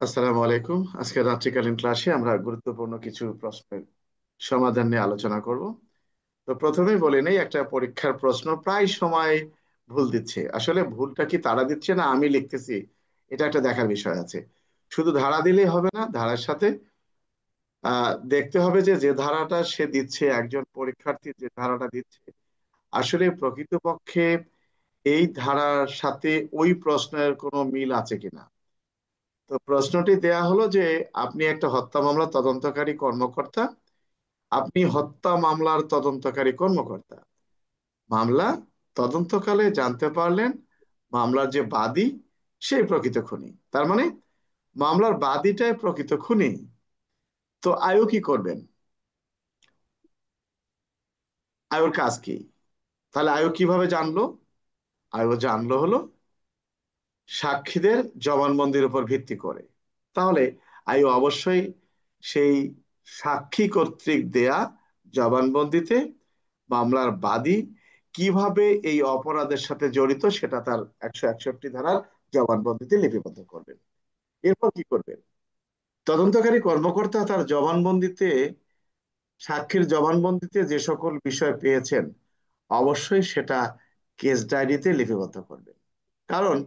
আসসালামু আলাইকুম। আজকে রাত্রিকালীন ক্লাসে আমরা গুরুত্বপূর্ণ কিছু প্রশ্নের সমাধান নিয়ে আলোচনা করব। তো প্রথমেই বলে নেই, একটা পরীক্ষার প্রশ্ন প্রায় সময় ভুল দিচ্ছে। আসলে ভুলটা কি তারা দিচ্ছে না আমি লিখতেছি, এটা একটা দেখার বিষয় আছে। শুধু ধারা দিলেই হবে না, ধারার সাথে দেখতে হবে যে যে ধারাটা সে দিচ্ছে, একজন পরীক্ষার্থী যে ধারাটা দিচ্ছে আসলে প্রকৃতপক্ষে এই ধারার সাথে ওই প্রশ্নের কোনো মিল আছে কিনা। তো প্রশ্নটি দেয়া হলো যে আপনি একটা হত্যা মামলা তদন্তকারী কর্মকর্তা, আপনি হত্যা মামলার তদন্তকারী কর্মকর্তা। মামলা তদন্তকালে জানতে পারলেন মামলার যে বাদী সেই প্রকৃত খুনি, তার মানে মামলার বাদীটাই প্রকৃত খুনি। তো আয়ু কি করবেন? আয়ুর কাজ কি? তাহলে আয়ু কিভাবে জানলো? আয়ু জানলো হলো সাক্ষীদের জবানবন্দির উপর ভিত্তি করে। তাহলে আয়ু অবশ্যই সেই সাক্ষী কর্তৃক দেয়া জবানবন্দিতে মামলার বাদী কিভাবে এই অপরাধের সাথে জড়িত সেটা তার 161 ধারার জবানবন্দিতে লিপিবদ্ধ করবেন। এরপর কি করবেন? তদন্তকারী কর্মকর্তা তার জবানবন্দিতে, সাক্ষীর জবানবন্দিতে যে সকল বিষয় পেয়েছেন অবশ্যই সেটা কেস ডায়েরিতে লিপিবদ্ধ করবেন। কারণ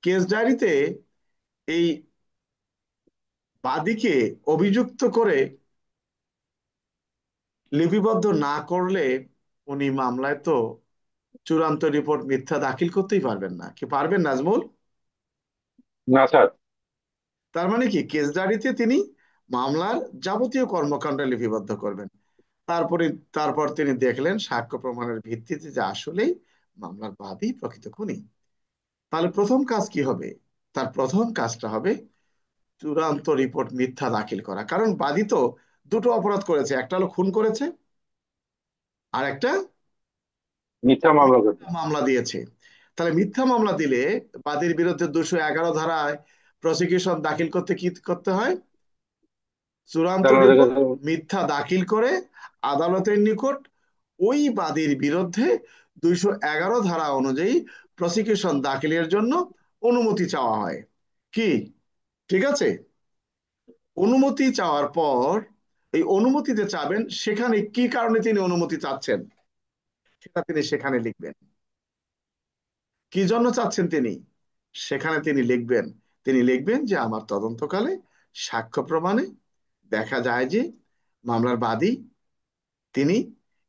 কেস ডায়েরিতে এই বাদীকে অভিযুক্ত করে লিপিবদ্ধ না করলে উনি মামলায় তো চূড়ান্ত রিপোর্ট মিথ্যা দাখিল করতেই পারবেন না। কি পারবেন নাজমুল? না স্যার। তার মানে কি কেস ডায়েরিতে তিনি মামলার যাবতীয় কর্মকাণ্ড লিপিবদ্ধ করবেন। তারপরে তারপর তিনি দেখলেন সাক্ষ্য প্রমাণের ভিত্তিতে যে আসলেই মামলার বাদী প্রকৃত খুনি। তাহলে প্রথম কাজ কি হবে? তার প্রথম কাজটা হবে চূড়ান্ত রিপোর্ট মিথ্যা দাখিল করা। কারণ বাদী তো দুটো অপরাধ করেছে, একটা হলো খুন করেছে, আর একটা মিথ্যা মামলা করবে। মামলা দিয়েছে। তাহলে মিথ্যা মামলা দিলে বাদীর বিরুদ্ধে 211 ধারায় প্রসিকিউশন দাখিল করতে কি করতে হয়? চূড়ান্ত স্যার আমাদের রিপোর্ট কাছে মিথ্যা দাখিল করে আদালতের নিকট ওই বাদীর বিরুদ্ধে 211 ধারা অনুযায়ী প্রসিকিউশন দাখিলের জন্য অনুমতি চাওয়া হয়। কি ঠিক আছে? অনুমতি চাওয়ার পর এই অনুমতিতে চাবেন সেখানে কি কারণে তিনি অনুমতি চাচ্ছেন সেটা তিনি সেখানে লিখবেন। কি জন্য চাচ্ছেন তিনি সেখানে তিনি লিখবেন যে আমার তদন্তকালে সাক্ষ্য প্রমাণে দেখা যায় যে মামলার বাদী তিনি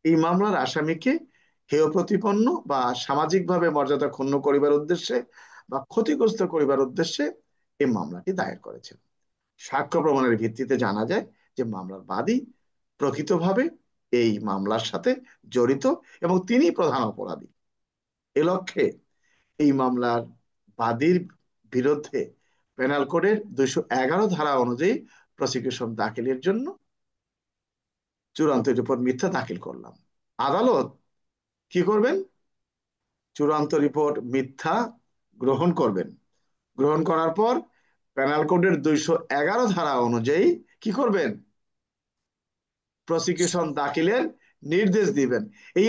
এই মামলার আসামিকে হেয় প্রতিপন্ন বা সামাজিকভাবে মর্যাদা ক্ষুণ্ণ করিবার উদ্দেশ্যে বা ক্ষতিগ্রস্ত করিবার উদ্দেশ্যে এই মামলাটি দায়ের করেছেন। সাক্ষ্য প্রমাণের ভিত্তিতে জানা যায় যে মামলার বাদী প্রকৃতভাবে এই মামলার সাথে জড়িত এবং তিনি প্রধান অপরাধী। এ লক্ষ্যে এই মামলার বাদীর বিরুদ্ধে পেনাল কোডের 211 ধারা অনুযায়ী প্রসিকিউশন দাখিলের জন্য চূড়ান্ত রিপোর্ট মিথ্যা দাখিল করলাম। আদালত কি করবেন? চূড়ান্ত রিপোর্ট মিথ্যা গ্রহণ করবেন। গ্রহণ করার পর পেনাল কোডের 211 ধারা অনুযায়ী কি করবেন? প্রসিকিউশন দাখিলের নির্দেশ দিবেন। এই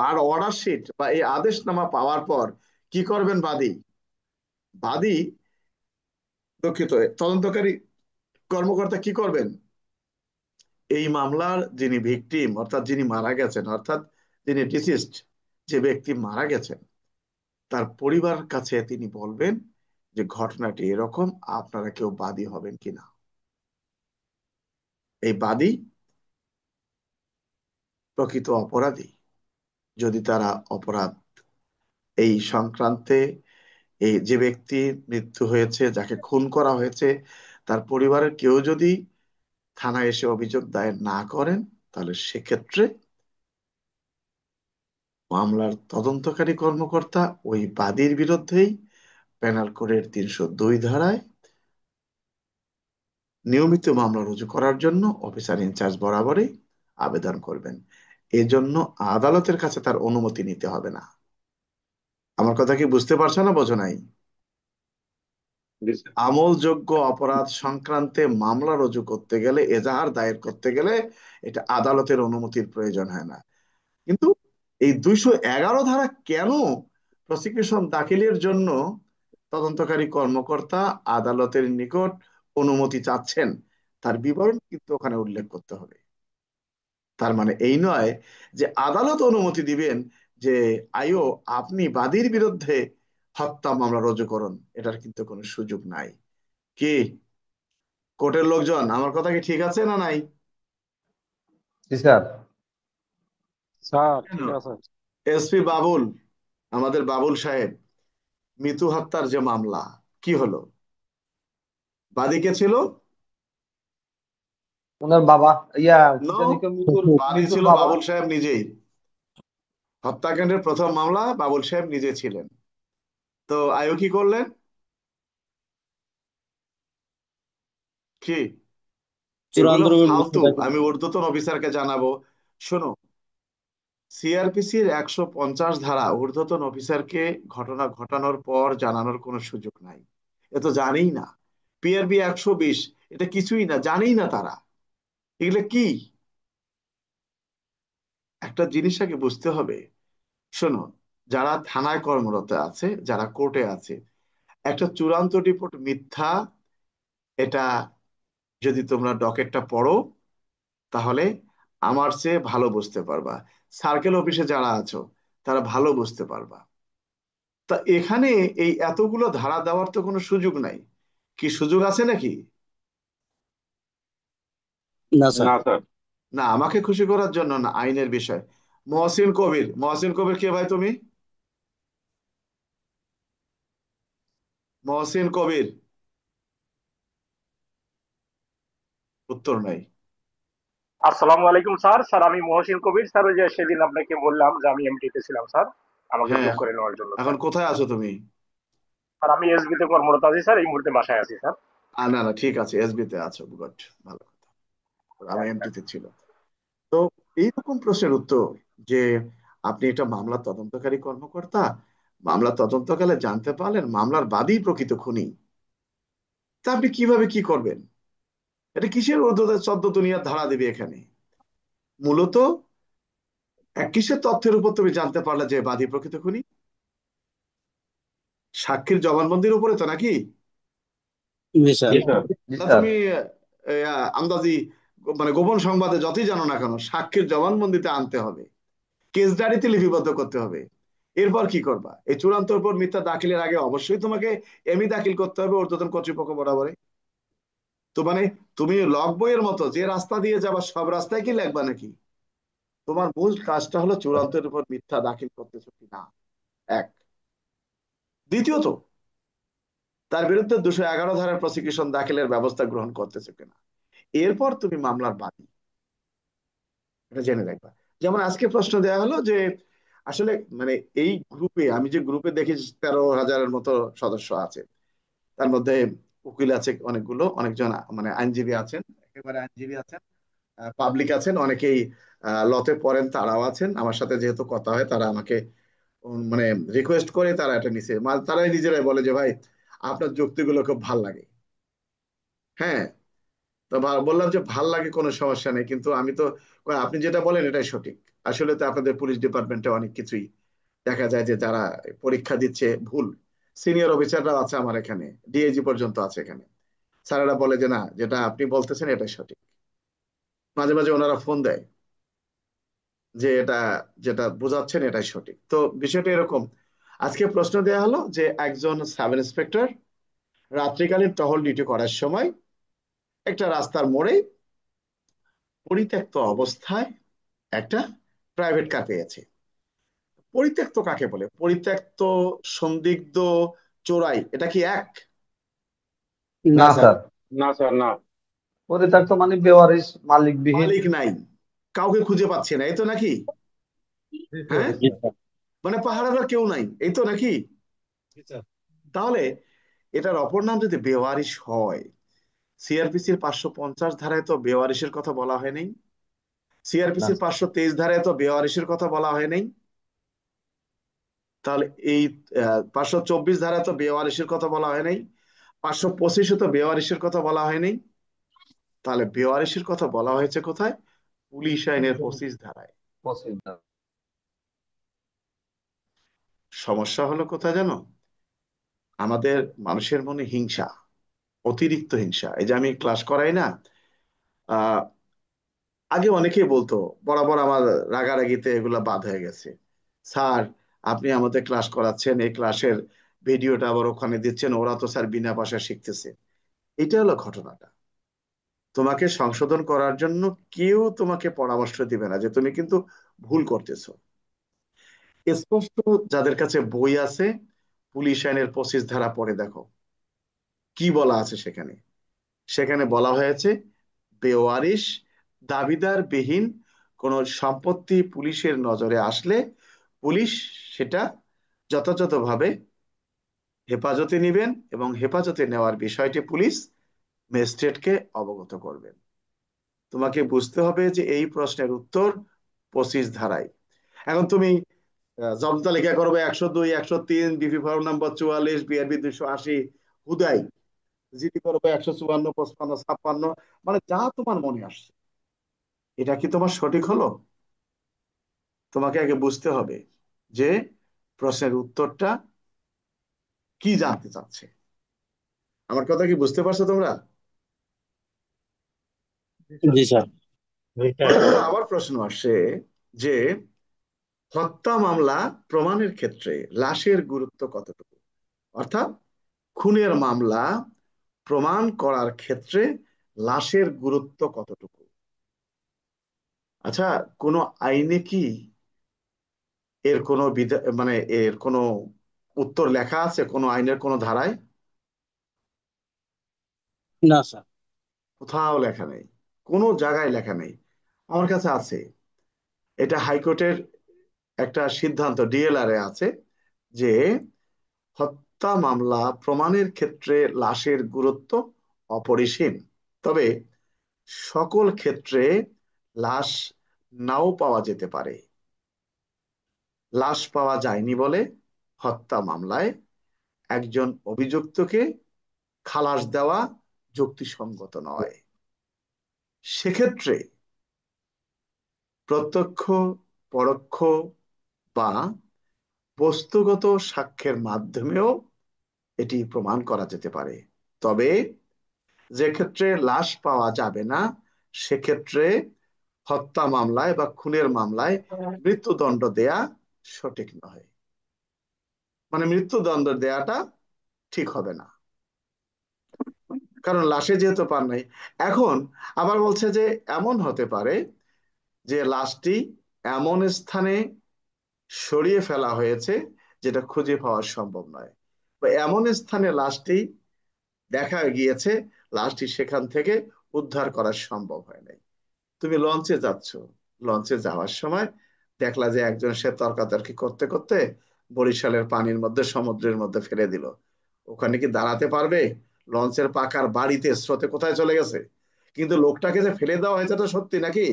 আর অর্ডার শিট বা এই আদেশনামা পাওয়ার পর কি করবেন বাদী? বাদী, দুঃখিত, তদন্তকারী কর্মকর্তা কি করবেন? এই মামলার যিনি ভিকটিম অর্থাৎ যিনি মারা গেছেন, অর্থাৎ যিনি ডিসিস্ট, যে ব্যক্তি মারা গেছেন তার পরিবার কাছে তিনি বলবেন যে ঘটনাটি এরকম, আপনারা কেউ বাদী হবেন কিনা। এই বাদী প্রকৃত অপরাধী যদি তারা অপরাধ এই সংক্রান্তে, এই যে ব্যক্তি মৃত্যু হয়েছে, যাকে খুন করা হয়েছে, তার পরিবারের কেউ যদি থানায় এসে অভিযোগ দায়ের না করেন তাহলে সেক্ষেত্রে মামলার তদন্তকারী কর্মকর্তা ওই বাদীর বিরুদ্ধেই পেনাল কোডের 302 ধারায় নিয়মিত মামলা রুজু করার জন্য অফিসার ইনচার্জ বরাবরই আবেদন করবেন। এজন্য আদালতের কাছে তার অনুমতি নিতে হবে না। আমার কথা কি বুঝতে পারছো না বোঝো নাই? জি স্যার। আমলযোগ্য অপরাধ সংক্রান্তে মামলা রুজু করতে গেলে, এজাহার দায়ের করতে গেলে এটা আদালতের অনুমতির প্রয়োজন হয় না। কিন্তু এই 211 ধারা কেন প্রসিকিউশন দাখিলের জন্য তদন্তকারী কর্মকর্তা আদালতের নিকট অনুমতি চাচ্ছেন তার বিবরণ কিন্তু ওখানে উল্লেখ করতে হবে। তার মানে এই নয় যে আদালত অনুমতি দিবেন যে আইও আপনি বাদীর বিরুদ্ধে হত্যা মামলা রুজু করুন, এটার কিন্তু কোনো সুযোগ নাই। কি কোর্টের লোকজন, আমার কথা কি ঠিক আছে না নাই? জি স্যার। স্যার ঠিক আছে। এসপি বাবুল, আমাদের বাবুল সাহেব, মিতু হত্যার যে মামলা, কি হলো? বাদী কে ছিল? ওনার বাবা, ইয়া কি নো, জানি মৃত্যুর বাদী মৃত্যুর ছিল বাবা। বাবুল সাহেব নিজেই। হত্যাকাণ্ডের প্রথম মামলা বাবুল সাহেব নিজে ছিলেন। তো আয়ো কি করলেন? কি চূড়ান্ত এগুলো রূপে মিথ্যা ফালতু, দাবি। আমি ঊর্ধ্বতন অফিসারকে জানাবো। শোনো, সিআরপিসির 150 ধারা ঊর্ধ্বতন অফিসারকে ঘটনা ঘটানোর পর জানানোর কোনো সুযোগ নাই। এ তো জানেই না। পিআরবি 120, এটা কিছুই না, জানেই না তারা এগুলো কি। একটা জিনিস আগে বুঝতে হবে। শোনো, যারা থানায় কর্মরত আছে, যারা কোর্টে আছে, একটা চূড়ান্ত রিপোর্ট মিথ্যা, এটা যদি তোমরা ডকেটটা পড়ো তাহলে আমার চেয়ে ভালো বুঝতে পারবা। সার্কেল অফিসে যারা আছো তারা ভালো বুঝতে পারবা। তা এখানে এই এতগুলো ধারা দেওয়ার তো কোনো সুযোগ নাই। কি সুযোগ আছে নাকি? না স্যার। না স্যার। না, আমাকে খুশি করার জন্য না, আইনের বিষয়। মহসিন কবির, মহসিন কবির কে ভাই তুমি? মহসিন কবির, উত্তর নাই। আসসালামু আলাইকুম স্যার। স্যার আমি মহসিন কবির স্যার। ওই যে সেদিন আপনাকে বললাম যে আমি এমটি তে ছিলাম স্যার, আমাকে হ্যাঁ, বুক করে নেওয়ার জন্য এখন স্যার। কোথায় আছো তুমি? স্যার আমি এসবি তে কর্মরত আছি স্যার, এই মুহূর্তে বাসায় আছি স্যার। না না, ঠিক আছে, এসবি তে আছো, গুড, ভালো কথা। আমি এমটিতে ছিল। তো এইরকম প্রশ্নের উত্তর যে আপনি এটা মামলা তদন্তকারী কর্মকর্তা, মামলা তদন্তকালে জানতে পারলেন মামলার বাদী প্রকৃত খুনি, তা আপনি কিভাবে কি করবেন? এটা কিসের ঊর্ধ্বতন চোদ্দ দুনিয়ার ধারা দিবে এখানে? মূলত এক কিসের তথ্যের উপর তুমি জানতে পারলে যে বাদী প্রকৃত খুনি? সাক্ষীর জবানবন্দির উপরে তো নাকি? জি স্যার। জি স্যার। জি না স্যার। তুমি আন্দাজি, মানে গোপন সংবাদে যতই জানো না কেন, সাক্ষীর জবানবন্দিতে আনতে হবে, কেস ডায়েরিতে লিপিবদ্ধ করতে হবে। এরপর কি করবা? এই চূড়ান্ত উপর মিথ্যা দাখিলের আগে অবশ্যই তোমাকে এমি দাখিল করতে হবে ঊর্ধ্বতন কর্তৃপক্ষ বরাবরে। তো মানে তুমি লগ বইয়ের মতো যে রাস্তা দিয়ে যাবা সব রাস্তায় কি লিখবা নাকি? তোমার মূল কাজটা হলো চূড়ান্তের উপর মিথ্যা দাখিল করতেছো কিনা, এক। দ্বিতীয়ত, তার বিরুদ্ধে 211 ধারার প্রসিকিউশন দাখিলের ব্যবস্থা গ্রহণ করতেছো কিনা। এরপর তুমি মামলার বাদী, এটা জেনে রাখবা। যেমন আজকে প্রশ্ন দেওয়া হলো যে আসলে মানে এই গ্রুপে, আমি যে গ্রুপে দেখি 13,000-এর মতো সদস্য আছে, তার মধ্যে উকিল আছে অনেকগুলো, অনেকজন মানে আইনজীবী আছেন, একেবারে আইনজীবী আছেন, পাবলিক আছেন, অনেকেই লতে পড়েন, তারাও আছেন। আমার সাথে যেহেতু কথা হয় তারা আমাকে মানে রিকোয়েস্ট করে, তারা এটা নিছে, তারাই নিজেরাই বলে যে ভাই আপনার যুক্তিগুলো খুব ভাল লাগে। হ্যাঁ, তো বললাম যে ভাল লাগে, কোনো সমস্যা নেই, কিন্তু আমি তো আপনি যেটা বলেন এটাই সঠিক। আসলে তো আপনাদের পুলিশ ডিপার্টমেন্টে অনেক কিছুই দেখা যায় যে যারা পরীক্ষা দিচ্ছে ভুল। সিনিয়র অফিসাররাও আছে আমার এখানে, ডিআইজি পর্যন্ত আছে এখানে। স্যারেরা বলে যে না, যেটা আপনি বলতেছেন এটাই সঠিক। মাঝে মাঝে ওনারা ফোন দেয় যে এটা যেটা বোঝাচ্ছেন এটাই সঠিক। তো বিষয়টা এরকম। আজকে প্রশ্ন দেওয়া হলো যে একজন সাব ইন্সপেক্টর রাত্রিকালীন টহল ডিউটি করার সময় একটা রাস্তার মোড়ে পরিত্যক্ত অবস্থায় একটা প্রাইভেট কার পেয়েছে। পরিত্যক্ত কাকে বলে? পরিত্যক্ত, সন্দিগ্ধ, চোরাই, এটা কি এক? না না স্যার। স্যার। না স্যার। না। পরিত্যক্ত মানে বেওয়ারিশ, মালিকবিহীন। মালিক নাই, কাউকে খুঁজে পাচ্ছে না, এই তো নাকি? হ্যাঁ, জি স্যার। মানে পাহারাদার কেউ নাই, এই তো নাকি? তাহলে এটার অপর নাম যদি বেওয়ারিশ হয়, সিআরপিসির 550 ধারায় তো বেওয়ারিশের কথা বলা হয় নাই, না সিআরপিসির 523 ধারায় তো বেওয়ারিশের কথা বলা হয় নাই। তাহলে এই 524 ধারায় তো বেওয়ারিশের কথা বলা হয় নাই, 525-এ তো বেওয়ারিশের কথা বলা হয় নাই। তাহলে বেওয়ারিশের কথা বলা হয়েছে কোথায়? পুলিশ আইনের 25 ধারায়। পসিবল। সমস্যা হলো কোথায় জানো? আমাদের মানুষের মনে হিংসা, অতিরিক্ত হিংসা। এই যে আমি ক্লাস করাই না, আহ আগে অনেকেই বলতো, বরাবর আমার রাগারাগিতে এগুলা বাদ হয়ে গেছে, স্যার আপনি আমাদের ক্লাস করাচ্ছেন, এই ক্লাসের ভিডিওটা আবার ওখানে দিচ্ছেন, ওরা তো স্যার বিনা পয়সায় শিখতেছে। এটা হলো ঘটনাটা। তোমাকে সংশোধন করার জন্য কেউ তোমাকে পরামর্শ দিবে না যে তুমি কিন্তু ভুল করতেছো। স্পষ্ট, যাদের কাছে বই আছে, পুলিশ আইনের 25 ধারা পড়ে দেখো কি বলা আছে সেখানে। সেখানে বলা হয়েছে, বেওয়ারিশ দাবিদার বিহীন কোন সম্পত্তি পুলিশের নজরে আসলে পুলিশ সেটা যথাযথভাবে হেফাজতে নেবেন এবং হেফাজতে নেওয়ার বিষয়টি পুলিশ ম্যাজিস্ট্রেটকে অবগত করবেন। তোমাকে বুঝতে হবে যে এই প্রশ্নের উত্তর 25 ধারায়। এখন তুমি জব্দ তালিকা করবে 102, 103, বিপি ফর্ম নাম্বার 44, বিআরবি 280, হুদাই জিডি করবে 154, 55, 56, মানে যা তোমার মনে আসছে। এটা কি তোমার সঠিক হলো? তোমাকে আগে বুঝতে হবে যে প্রশ্নের উত্তরটা কি জানতে চাচ্ছে। আমার কথা কি বুঝতে পারছো তোমরা? জি স্যার। এখন আবার প্রশ্ন আসছে যে হত্যা মামলা প্রমাণের ক্ষেত্রে লাশের গুরুত্ব কতটুকু, অর্থাৎ খুনের মামলা প্রমাণ করার ক্ষেত্রে লাশের গুরুত্ব কতটুকু। আচ্ছা, কোন আইনে কি এর কোনো মানে এর কোনো উত্তর লেখা আছে কোন আইনের কোন ধারায়? না স্যার। কোথাও লেখা নেই, কোনো জায়গায় লেখা নেই। আমার কাছে আছে, এটা হাইকোর্টের একটা সিদ্ধান্ত, ডিএলআর এ আছে যে হত্যা মামলা প্রমাণের ক্ষেত্রে লাশের গুরুত্ব অপরিসীম। তবে সকল ক্ষেত্রে লাশ নাও পাওয়া যেতে পারে। লাশ পাওয়া যায়নি বলে হত্যা মামলায় একজন অভিযুক্তকে খালাস দেওয়া যুক্তিসঙ্গত নয়। সেক্ষেত্রে প্রত্যক্ষ, পরোক্ষ বা বস্তুগত সাক্ষ্যের মাধ্যমেও এটি প্রমাণ করা যেতে পারে। তবে যে ক্ষেত্রে লাশ পাওয়া যাবে না সেক্ষেত্রে হত্যা মামলায় বা খুনের মামলায় মৃত্যুদণ্ড দেয়া সঠিক নয়। মানে মৃত্যুদণ্ড দেয়াটা ঠিক হবে না, কারণ লাশে যেহেতু পান নাই। এখন আবার বলছে যে এমন হতে পারে যে লাশটি এমন স্থানে সরিয়ে ফেলা হয়েছে যেটা খুঁজে পাওয়া সম্ভব নয়, বা এমন স্থানে লাশটি দেখা গিয়েছে, লাশটি সেখান থেকে উদ্ধার করা সম্ভব হয় নাই। তুমি লঞ্চে যাচ্ছ, লঞ্চে যাওয়ার সময় দেখলা যে একজন সে তর্কাতর্কি করতে করতে বরিশালের পানির মধ্যে, সমুদ্রের মধ্যে ফেলে দিল। ওখানে কি দাঁড়াতে পারবে? লঞ্চের পাকার বাড়িতে স্রোতে কোথায় চলে গেছে, কিন্তু লোকটাকে যে ফেলে দেওয়া হয়েছে তো সত্যি নাকি?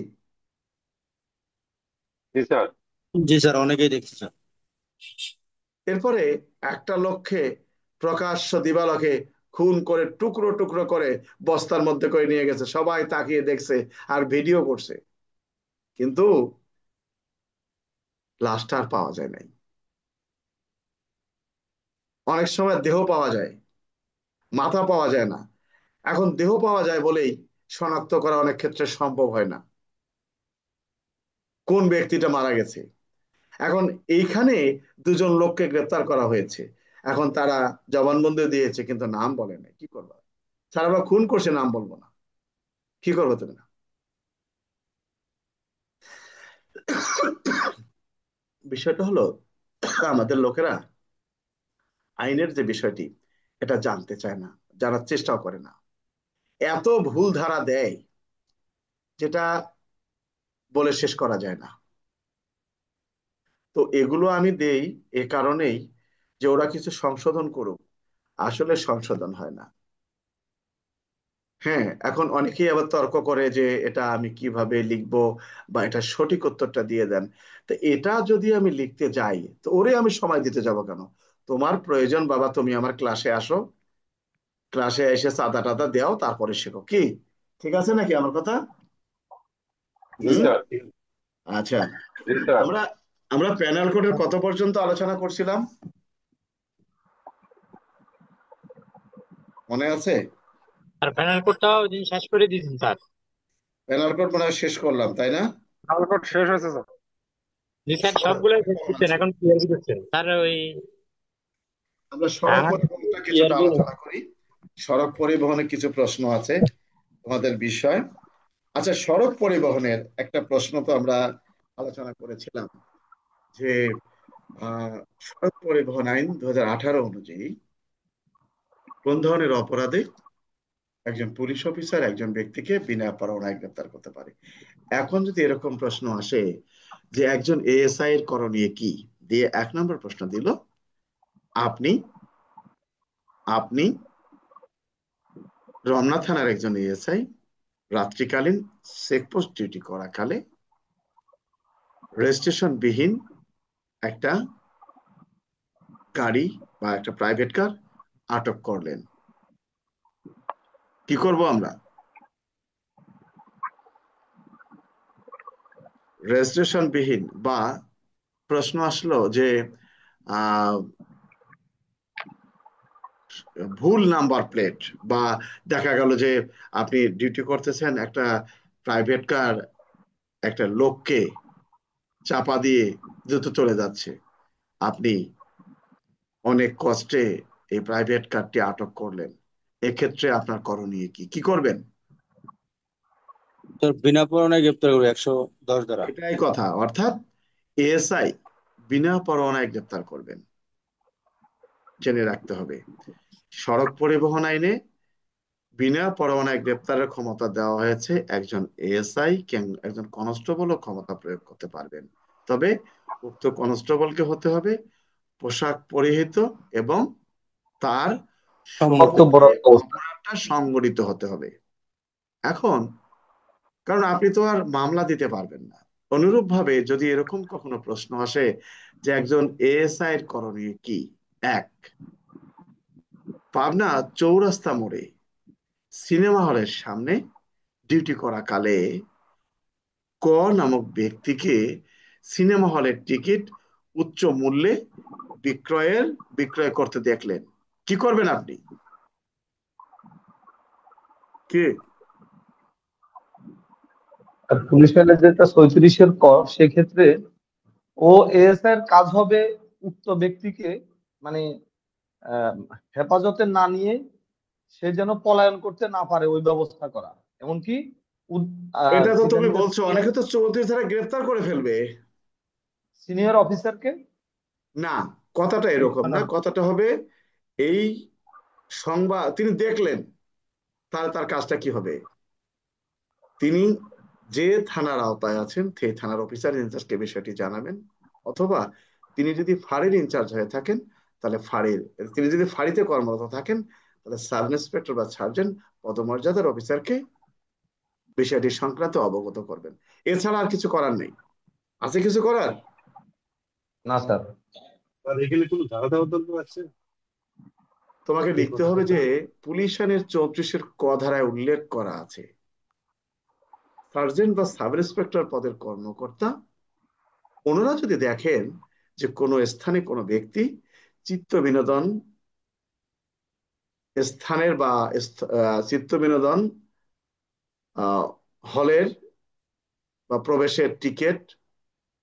জি স্যার। জি স্যার, অনেকেই দেখছি স্যার। এরপরে একটা লোককে প্রকাশ্য দিবালোকে খুন করে টুকরো টুকরো করে বস্তার মধ্যে করে নিয়ে গেছে, সবাই তাকিয়ে দেখছে আর ভিডিও করছে, কিন্তু লাশটা আর পাওয়া যায় নাই। অনেক সময় দেহ পাওয়া যায়, মাথা পাওয়া যায় না। এখন দেহ পাওয়া যায় বলেই শনাক্ত করা অনেক ক্ষেত্রে সম্ভব হয় না কোন ব্যক্তিটা মারা গেছে। এখন এইখানে দুজন লোককে গ্রেপ্তার করা হয়েছে, এখন তারা জবানবন্দি দিয়েছে কিন্তু নাম বলে নাই, কি করবো? স্যার আমরা খুন করছে, নাম বলবো না, কি করবো তুমি? না, বিষয়টা হলো আমাদের লোকেরা আইনের যে বিষয়টি এটা জানতে চায় না, জানার চেষ্টাও করে না। এত ভুল ধারা দেয় যেটা বলে শেষ করা যায় না। তো এগুলো আমি দেই এ কারণেই যে ওরা কিছু সংশোধন করুক, আসলে সংশোধন হয় না। হ্যাঁ, এখন অনেকেই আবার তর্ক করে যে এটা আমি কিভাবে লিখবো বা এটা সঠিক উত্তরটা দিয়ে দেন। তো এটা যদি আমি লিখতে যাই তো ওরে আমি সময় দিতে যাব কেন? তোমার প্রয়োজন বাবা তুমি আমার ক্লাসে আসো, ক্লাসে এসে চাঁদা টাদা দেও, তারপরে শেখো, কি ঠিক আছে নাকি আমার কথা? জি হুম। স্যার। আচ্ছা, জি স্যার। আমরা আমরা প্যানেল কোডের কত পর্যন্ত আলোচনা করছিলাম মনে আছে? আর ফাইনাল কোডটাও ওই দিন শেষ করে দিয়েছেন স্যার। প্যানেল কোড মনে হয় শেষ করলাম, তাই না? আউটপুট শেষ হয়েছে স্যার। জি স্যার, সড়ক সবগুলোই শেষ পরিবহন করছেন, আছে। এখন সিআরবি করছেন স্যার। ওই আমরা সড়ক আমার পরিবহনটা কিছুটা সিআরবি আলোচনা করি। সড়ক পরিবহনে কিছু প্রশ্ন আছে তোমাদের বিষয়। আচ্ছা, সড়ক পরিবহনের একটা প্রশ্ন তো আমরা আলোচনা করেছিলাম যে আহ, সড়ক পরিবহন আইন 2018 অনুযায়ী কোন ধরনের অপরাধে একজন পুলিশ অফিসার একজন ব্যক্তিকে বিনা পরোয়ানায় গ্রেপ্তার করতে পারে। এখন যদি এরকম প্রশ্ন আসে যে একজন এএসআই এর করণীয় কি, দিয়ে 1 নম্বর প্রশ্ন দিল, আপনি আপনি রমনা থানার একজন এএসআই, রাত্রিকালীন চেকপোস্ট ডিউটি করাকালে রেজিস্ট্রেশন বিহীন একটা গাড়ি বা একটা প্রাইভেট কার আটক করলেন। কি করব আমরা? রেজিস্ট্রেশন বিহীন বা প্রশ্ন আসলো যে আহ ভুল নাম্বার প্লেট, বা দেখা গেল যে আপনি ডিউটি করতেছেন, একটা প্রাইভেট কার একটা লোককে চাপা দিয়ে দ্রুত চলে যাচ্ছে, আপনি অনেক কষ্টে এই প্রাইভেট কারটি আটক করলেন, এক্ষেত্রে আপনার করণীয় কি, কি করবেন? তোর বিনা পরোয়ানায় গ্রেপ্তার করবে 110 ধারা। এটাই কথা, অর্থাৎ এএসআই বিনা পরোয়ানায় গ্রেপ্তার করবেন। জেনে রাখতে হবে, সড়ক পরিবহন আইনে বিনা পরোয়ানায় গ্রেপ্তারের ক্ষমতা দেওয়া হয়েছে একজন এএসআই, একজন কনস্টেবলও ক্ষমতা প্রয়োগ করতে পারবেন। তবে উক্ত কনস্টেবলকে হতে হবে পোশাক পরিহিত এবং তার সম্মতি। কর্তব্যরত সম্মুখে অবস্থা। অপরাধটা সংগঠিত হতে হবে। এখন, কারণ আপনি তো আর মামলা দিতে পারবেন না, অনুরূপভাবে যদি এরকম কখনো প্রশ্ন আসে যে একজন এএসআই এর করণীয় কি, এক, পাবনা চৌরাস্তা মোড়ে সিনেমা হলের সামনে ডিউটি করা কালে ক নামক ব্যক্তিকে সিনেমা হলের টিকিট উচ্চ মূল্যে বিক্রয় করতে দেখলেন, কি করবেন আপনি? কি? আর পুলিশ আইনের যেটা 37-এর ক, সেক্ষেত্রে ও এএসআই এর কাজ হবে উক্ত ব্যক্তিকে মানে আহ, হেফাজতে না নিয়ে সে যেন পলায়ন করতে না পারে ওই ব্যবস্থা করা। এমনকি এটা তো তুমি ডিপার্টমেন্টের বলছো অনেকে তো 34 ধারা গ্রেফতার করে ফেলবে। সিনিয়র অফিসারকে না, কথাটা এরকম না, কথাটা হবে এই সংবাদ তিনি দেখলেন, তাহলে তার কাজটা কি হবে? তিনি যে থানার আওতায় আছেন সেই থানার অফিসার ইনচার্জকে বিষয়টি জানাবেন, অথবা তিনি যদি ফাঁড়ির ইনচার্জ হয়ে থাকেন তাহলে তিনি যদি ফাঁড়িতে কর্মরত থাকেন তাহলে সাব ইন্সপেক্টর বা সার্জেন্ট পদমর্যাদার অফিসারকে বিষয়টি সংক্রান্ত অবগত করবেন। এছাড়া আর কিছু করার নেই। আছে কিছু করার? না স্যার। আর এখানে কোনো ধারা দেওয়া দরকার আছে? তোমাকে এই লিখতে হবে কথাটাতে যে পুলিশ আইনের 34-এর ক ধারায় উল্লেখ করা আছে, সার্জেন্ট বা সাব ইন্সপেক্টর পদের কর্মকর্তা ওনারা যদি দেখেন যে কোনো স্থানে কোনো ব্যক্তি চিত্ত বিনোদন স্থানের বা চিত্ত বিনোদন হলের বা প্রবেশের টিকিট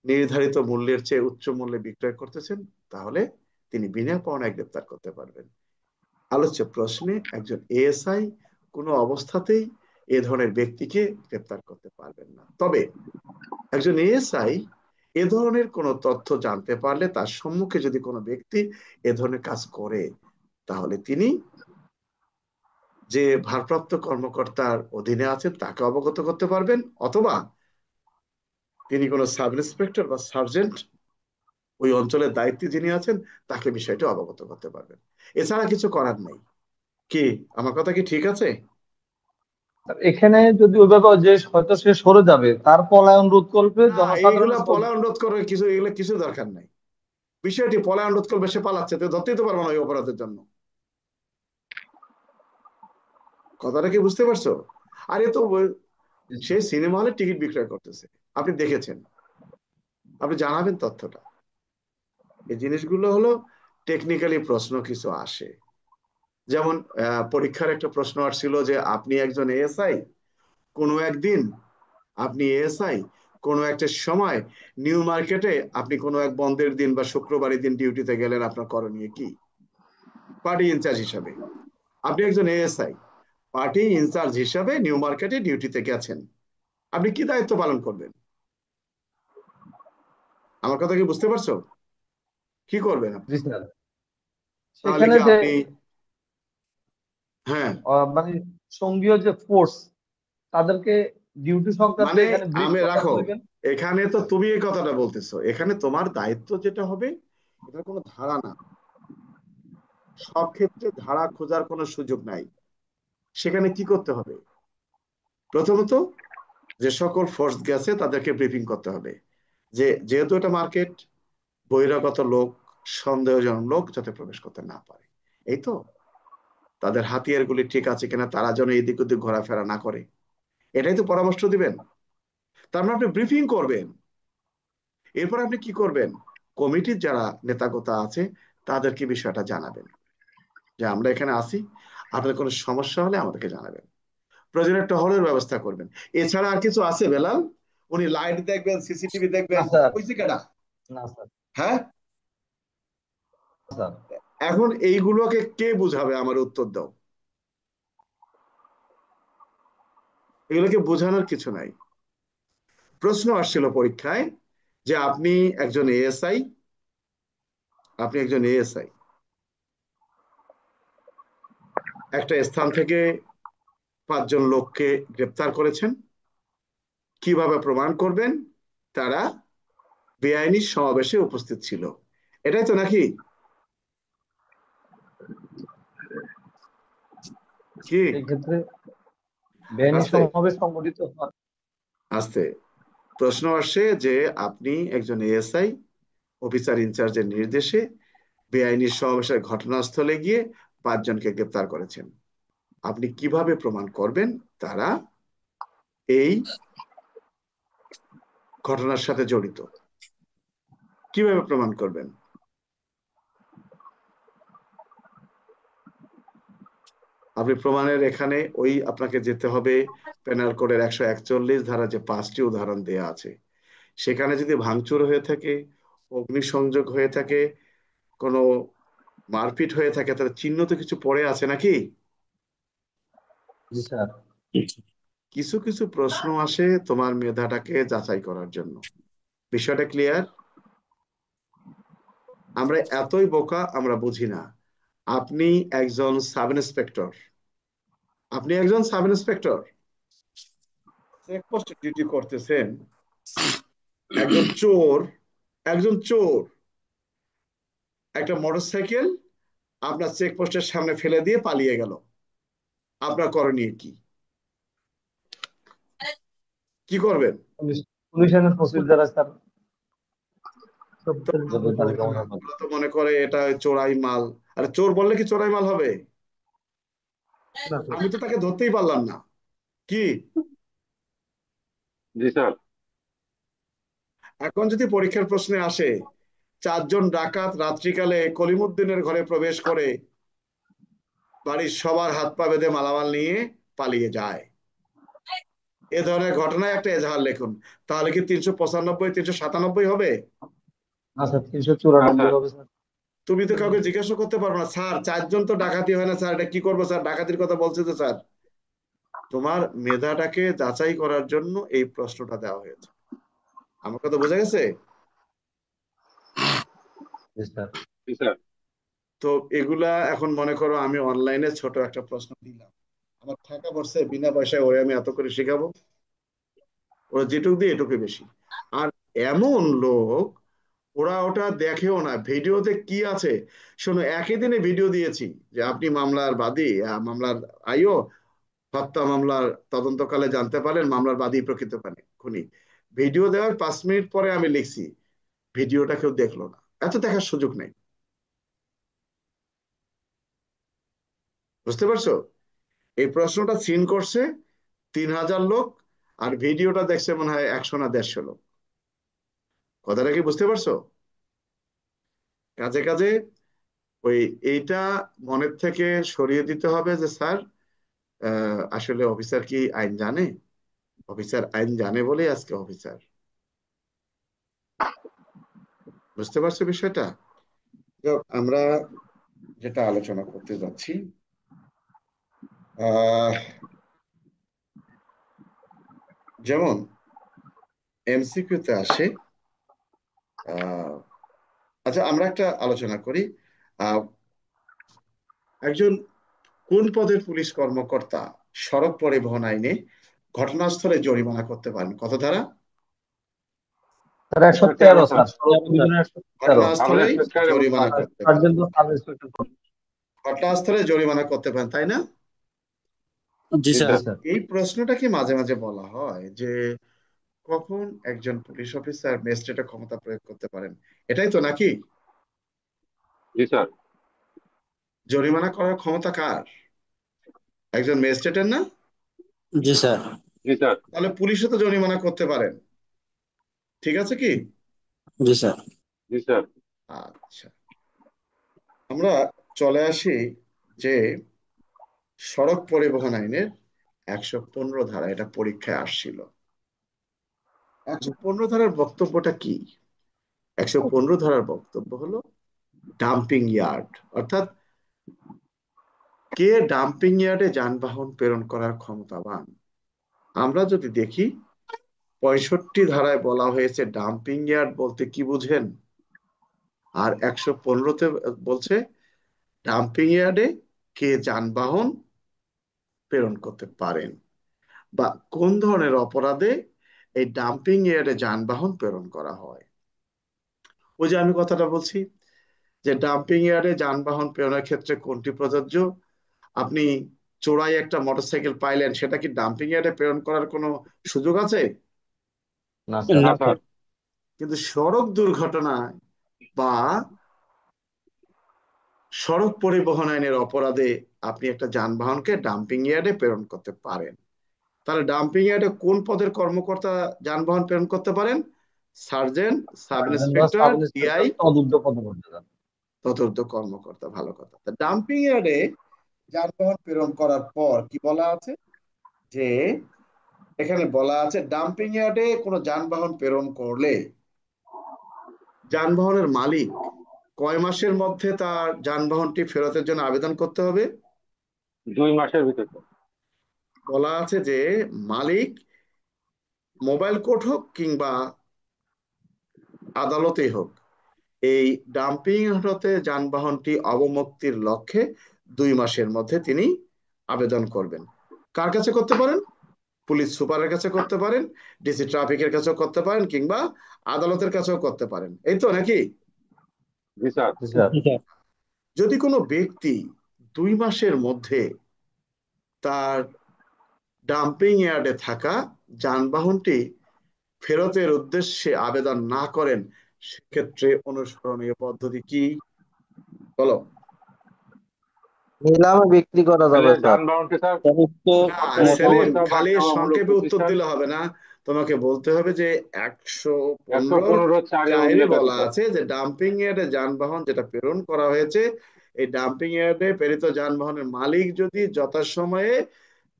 নির্ধারিত মূল্যের চেয়ে উচ্চ মূল্যে বিক্রয় করতেছেন, তাহলে তিনি বিনা পাওনায় গ্রেপ্তার করতে পারবেন। আলোচ্য প্রশ্নে একজন এএসআই কোনো অবস্থাতেই এ ধরনের ব্যক্তিকে গ্রেপ্তার করতে পারবেন না। তবে একজন এএসআই এ ধরনের কোনো তথ্য জানতে পারলে তার সম্মুখে যদি কোনো ব্যক্তি এ ধরনের কাজ করে, তাহলে তিনি যে ভারপ্রাপ্ত কর্মকর্তার অধীনে আছেন তাকে অবগত করতে পারবেন, অথবা তিনি কোনো সাব ইন্সপেক্টর বা সার্জেন্ট ওই অঞ্চলের দায়িত্বে যিনি আছেন তাকে বিষয়টা অবগত করতে পারবেন। এছাড়া কিছু করার নেই। কি, আমার কথা কি ঠিক আছে? এখানে যদি ওইভাবে যে হয়তো সে সরে যাবে, তার পলায়ন রোধ করবে না, জনসাধারণ এইগুলা পলায়ন রোধ করার কিছু, এগুলো কিছু দরকার নাই। বিষয়টি পলায়ন রোধ করবে, সে পালাচ্ছে, তো ধরতেই তো পারবো না ওই অপরাধের জন্য। কথাটা কি বুঝতে পারছো? আর এ তো সে সিনেমা হলে টিকিট বিক্রয় করতেছে, আপনি দেখেছেন, আপনি জানাবেন তথ্যটা। এই জিনিসগুলো হলো টেকনিক্যালি প্রশ্ন কিছু আসে, যেমন পরীক্ষার একটা প্রশ্ন আসছিল যে আপনি একজন এএসআই, কোনো একদিন আপনি এএসআই কোনো একটা সময় নিউ মার্কেটে আপনি কোনো এক বন্ধের দিন বা শুক্রবারের দিন ডিউটিতে গেলেন, আপনার করণীয় কি? পার্টি ইনচার্জ হিসাবে আপনি একজন এএসআই, পার্টি ইনচার্জ হিসাবে নিউ মার্কেটে ডিউটিতে গেছেন, আপনি কি দায়িত্ব পালন করবেন? আমার কথা কি বুঝতে পারছো? কি করবেন আপনি? জি স্যার। তাহলে সেখানে কি যে আপনি, হ্যাঁ, মানে সঙ্গীয় যে ফোর্স, তাদেরকে ডিউটি সংক্রান্ত মানে এখানে ব্রিফ আমি প্রদান রাখো, করবেন। এখানে তো তুমি এই কথাটা বলতেছো, এখানে তোমার দায়িত্ব যেটা হবে এটা কোনো ধারা না, সব ক্ষেত্রে ধারা খোঁজার কোনো সুযোগ নাই। সেখানে কি করতে হবে? প্রথমত যে সকল ফোর্স গেছে তাদেরকে ব্রিফিং করতে হবে যে যেহেতু এটা মার্কেট, বহিরাগত লোক, সন্দেহজনক লোক যাতে প্রবেশ করতে না পারে, এই তো, তাদের হাতিয়ারগুলি ঠিক আছে কিনা, তারা যেন এদিক ওদিক ঘোরাফেরা না করে, এটাই তো পরামর্শ দিবেন। তার মানে আপনি ব্রিফিং করবেন। এরপর আপনি কি করবেন? কমিটির যারা নেতাগোতা আছে তাদেরকে বিষয়টা জানাবেন যে আমরা এখানে আসি, আপনাদের কোনো সমস্যা হলে আমাদেরকে জানাবেন, প্রয়োজনে টহলের ব্যবস্থা করবেন। এছাড়া আর কিছু আছে বেলাল? উনি লাইট দেখবেন, সিসিটিভি না দেখবেন, স্যার। ওই জায়গাটা, না স্যার। হ্যাঁ? স্যার, এখন এইগুলোকে কে বুঝাবে? আমার উত্তর দাও। এগুলোকে বোঝানোর কিছু নাই। প্রশ্ন আসছিল পরীক্ষায় যে আপনি একজন এএসআই, আপনি একজন এএসআই একটা স্থান থেকে 5 জন লোককে গ্রেপ্তার করেছেন, কিভাবে প্রমাণ করবেন তারা বেআইনি সমাবেশে উপস্থিত ছিল? এটাই তো নাকি? কি? এই ক্ষেত্রে বেআইনি আস্তে সমাবেশ সংগঠিত হয়। আস্তে, প্রশ্ন আসছে যে আপনি একজন এএসআই অফিসার ইনচার্জের নির্দেশে বেআইনি সমাবেশের ঘটনাস্থলে গিয়ে 5 জনকে গ্রেপ্তার করেছেন, আপনি কিভাবে প্রমাণ করবেন তারা এই ঘটনার সাথে জড়িত? কিভাবে প্রমাণ করবেন? আপনি প্রমাণের এখানে ওই আপনাকে যেতে হবে পেনাল কোডের 141 ধারা, যে 5টি উদাহরণ দেয়া আছে, সেখানে যদি ভাঙচুর হয়ে থাকে, অগ্নিসংযোগ হয়ে থাকে, কোনো মারপিট হয়ে থাকে, তাহলে চিহ্ন তো কিছু পড়ে আছে নাকি? জি স্যার। কিছু কিছু প্রশ্ন আসে তোমার মেধাটাকে যাচাই করার জন্য। বিষয়টা ক্লিয়ার? আমরা এতই বোকা আমরা বুঝি না। আপনি একজন সাব ইন্সপেক্টর, আপনি একজন সাব ইন্সপেক্টর চেকপোস্টে ডিউটি করতেছেন, একজন চোর, একজন চোর একটা মোটরসাইকেল আপনার চেকপোস্টের সামনে ফেলে দিয়ে পালিয়ে গেল, আপনার করণীয় কি? কি করবেন? পুলিশ পুলিশের প্রসিজার স্যার। তো যত তারিখ আমার ওরা তো মনে করে এটা চোরাই মাল। আরে চোর বললে কি চোরাই মাল হবে? না স্যার। আমি তো তাকে ধরতেই পারলাম না। কি? জি স্যার। এখন যদি পরীক্ষার প্রশ্নে আসে 4 জন ডাকাত রাত্রিকালে কলিমুদ্দিনের ঘরে প্রবেশ করে বাড়ির সবার হাত পা বেঁধে মালামাল নিয়ে পালিয়ে যায়, এ ধরনের ঘটনায় একটা এজাহার লিখুন, তাহলে কি 395 397 হবে? না স্যার, না 394 স্যার। হবে স্যার। তুমি তো কাউকে জিজ্ঞাসা করতে পারবে না, স্যার 4 জন তো ডাকাতি হয় না স্যার, এটা কি করবো স্যার, ডাকাতির কথা বলছে তো স্যার। তোমার মেধাটাকে যাচাই করার জন্য এই প্রশ্নটা দেওয়া হয়েছে। আমার কথা বোঝা গেছে? জি স্যার। জি স্যার। তো এগুলা এখন মনে করো আমি অনলাইনে ছোট একটা প্রশ্ন দিলাম, আমার টাকা পড়ছে বিনা পয়সায়, ওরে আমি এত করে শিখাবো? ওরা যেটুকু দিয়ে এটুকু বেশি। আর এমন লোক, ওরা ওটা দেখেও না ভিডিওতে কি আছে। শোনো, একই দিনে ভিডিও দিয়েছি যে আপনি মামলার বাদী, মামলার আইও, হত্যা মামলার তদন্তকালে জানতে পারলেন মামলার বাদী প্রকৃত খুনি। ভিডিও দেওয়ার 5 মিনিট পরে আমি লিখছি, ভিডিওটা কেউ দেখলো না, এত দেখার সুযোগ নেই। বুঝতে পারছো? এই প্রশ্নটা সিন করছে 3,000 লোক, আর ভিডিওটা দেখছে মনে হয় 100 না 150 লোক। কথাটা কি বুঝতে পারছো? কাজে কাজে ওই এইটা মনের থেকে সরিয়ে দিতে হবে যে স্যার আসলে অফিসার কি আইন জানে? অফিসার আইন জানে বলেই আজকে অফিসার। বুঝতে পারছো বিষয়টা? তো আমরা যেটা আলোচনা করতে যাচ্ছি, আহ যেমন এমসিকিউতে আসে। আহ আচ্ছা, আমরা একটা আলোচনা করি। আহ একজন কোন পদের পুলিশ কর্মকর্তা সড়ক পরিবহন আইনে ঘটনাস্থলে জরিমানা করতে পারেন? কত ধারা? Sir 113 113 sir. স্যার, সড়ক বিধির 113। আমরা ঘটনাস্থলেই 113 বলছি জরিমানা স্যার। করতে পারেন। সার্জেন্ট বা সাব ইন্সপেক্টর। ঘটনাস্থলে জরিমানা করতে পারেন, তাই না? জি জি স্যার। জি স্যার। স্যার। এই প্রশ্নটাকে মাঝে মাঝে বলা হয় যে কখন একজন পুলিশ অফিসার ম্যাজিস্ট্রেটের ক্ষমতা প্রয়োগ করতে পারেন? এটাই তো নাকি? জি স্যার। জরিমানা করার ক্ষমতা কার? একজন ম্যাজিস্ট্রেটের না? জি স্যার। জি স্যার। তাহলে পুলিশও তো জরিমানা করতে পারেন, ঠিক আছে কি? জি স্যার। জি স্যার। আচ্ছা, আমরা চলে আসি যে সড়ক পরিবহন আইনের 115 ধারা, এটা পরীক্ষায় আসছিল। 115 ধারার বক্তব্যটা কি? 115 ধারার বক্তব্য হলো ডাম্পিং ইয়ার্ড, অর্থাৎ কে ডাম্পিং ইয়ার্ডে যানবাহন প্রেরণ করার ক্ষমতাবান। আমরা যদি দেখি 65 ধারায় বলা হয়েছে ডাম্পিং ইয়ার্ড বলতে কি বুঝেন, আর 115-তে বলছে ডাম্পিং ইয়ার্ডে কে যানবাহন প্রেরণ করতে পারেন, বা কোন ধরনের অপরাধে এই ডাম্পিং ইয়ার্ডে যানবাহন প্রেরণ করা হয়। ওই যে আমি কথাটা বলছি যে ডাম্পিং ইয়ার্ডে যানবাহন প্রেরণের ক্ষেত্রে কোনটি প্রযোজ্য। আপনি চোরাই একটা মোটরসাইকেল পাইলেন, সেটা কি ডাম্পিং ইয়ার্ডে প্রেরণ করার কোনো সুযোগ আছে? না স্যার। না না স্যার। স্যার। কিন্তু সড়ক দুর্ঘটনায় বা সড়ক পরিবহন আইনের অপরাধে আপনি একটা যানবাহনকে ডাম্পিং ইয়ার্ডে প্রেরণ করতে পারেন। তাহলে ডাম্পিং ইয়ার্ডে কোন পদের কর্মকর্তা যানবাহন প্রেরণ করতে পারেন? সার্জেন্ট, সাব সার্জেন্ট বা ইন্সপেক্টর, সাব টিআই, ইন্সপেক্টর, তদূর্ধ্ব কর্মকর্তা। চতুর্থ কর্মকর্তা। ভালো কথা। ডাম্পিং ইয়ার্ডে যানবাহন প্রেরণ করার পর কি বলা আছে, যে এখানে বলা আছে ডাম্পিং ইয়ার্ডে কোনো যানবাহন প্রেরণ করলে যানবাহনের মালিক কয় মাসের মধ্যে তার যানবাহনটি ফেরতের জন্য আবেদন করতে হবে? 2 মাসের ভিতর স্যার। বলা আছে যে মালিক মোবাইল কোর্ট হোক কিংবা আদালতেই হোক, এই ডাম্পিং হতে যানবাহনটি অবমুক্তির লক্ষ্যে 2 মাসের মধ্যে তিনি আবেদন করবেন। কার কাছে করতে পারেন? পুলিশ সুপারের কাছে করতে পারেন, ডিসি ট্রাফিকের কাছেও করতে পারেন, কিংবা আদালতের কাছেও করতে পারেন, এই তো নাকি? জি স্যার। জি স্যার। জি স্যার। যদি কোনো ব্যক্তি 2 মাসের মধ্যে তার ডাম্পিং ইয়ার্ডে থাকা যানবাহনটি ফেরতের উদ্দেশ্যে আবেদন না করেন, সেক্ষেত্রে অনুসরণীয় পদ্ধতি কি? বলো। নিলামে বিক্রি করা তাহলে যাবে স্যার। যানবাহনটি স্যার সমস্ত না সেলিম, মধ্যবর্তী বা খালি সেবামূলক সংক্ষেপে উত্তর প্রতিষ্ঠান দিলে হবে না, তোমাকে বলতে হবে যে 115 115 চাইলে অনুযায়ী বলা ব্যতীত। আছে যে ডাম্পিং ইয়ার্ডে যানবাহন যেটা প্রেরণ করা হয়েছে, এই ডাম্পিং ইয়ার্ডে প্রেরিত যানবাহনের মালিক যদি যথাসময়ে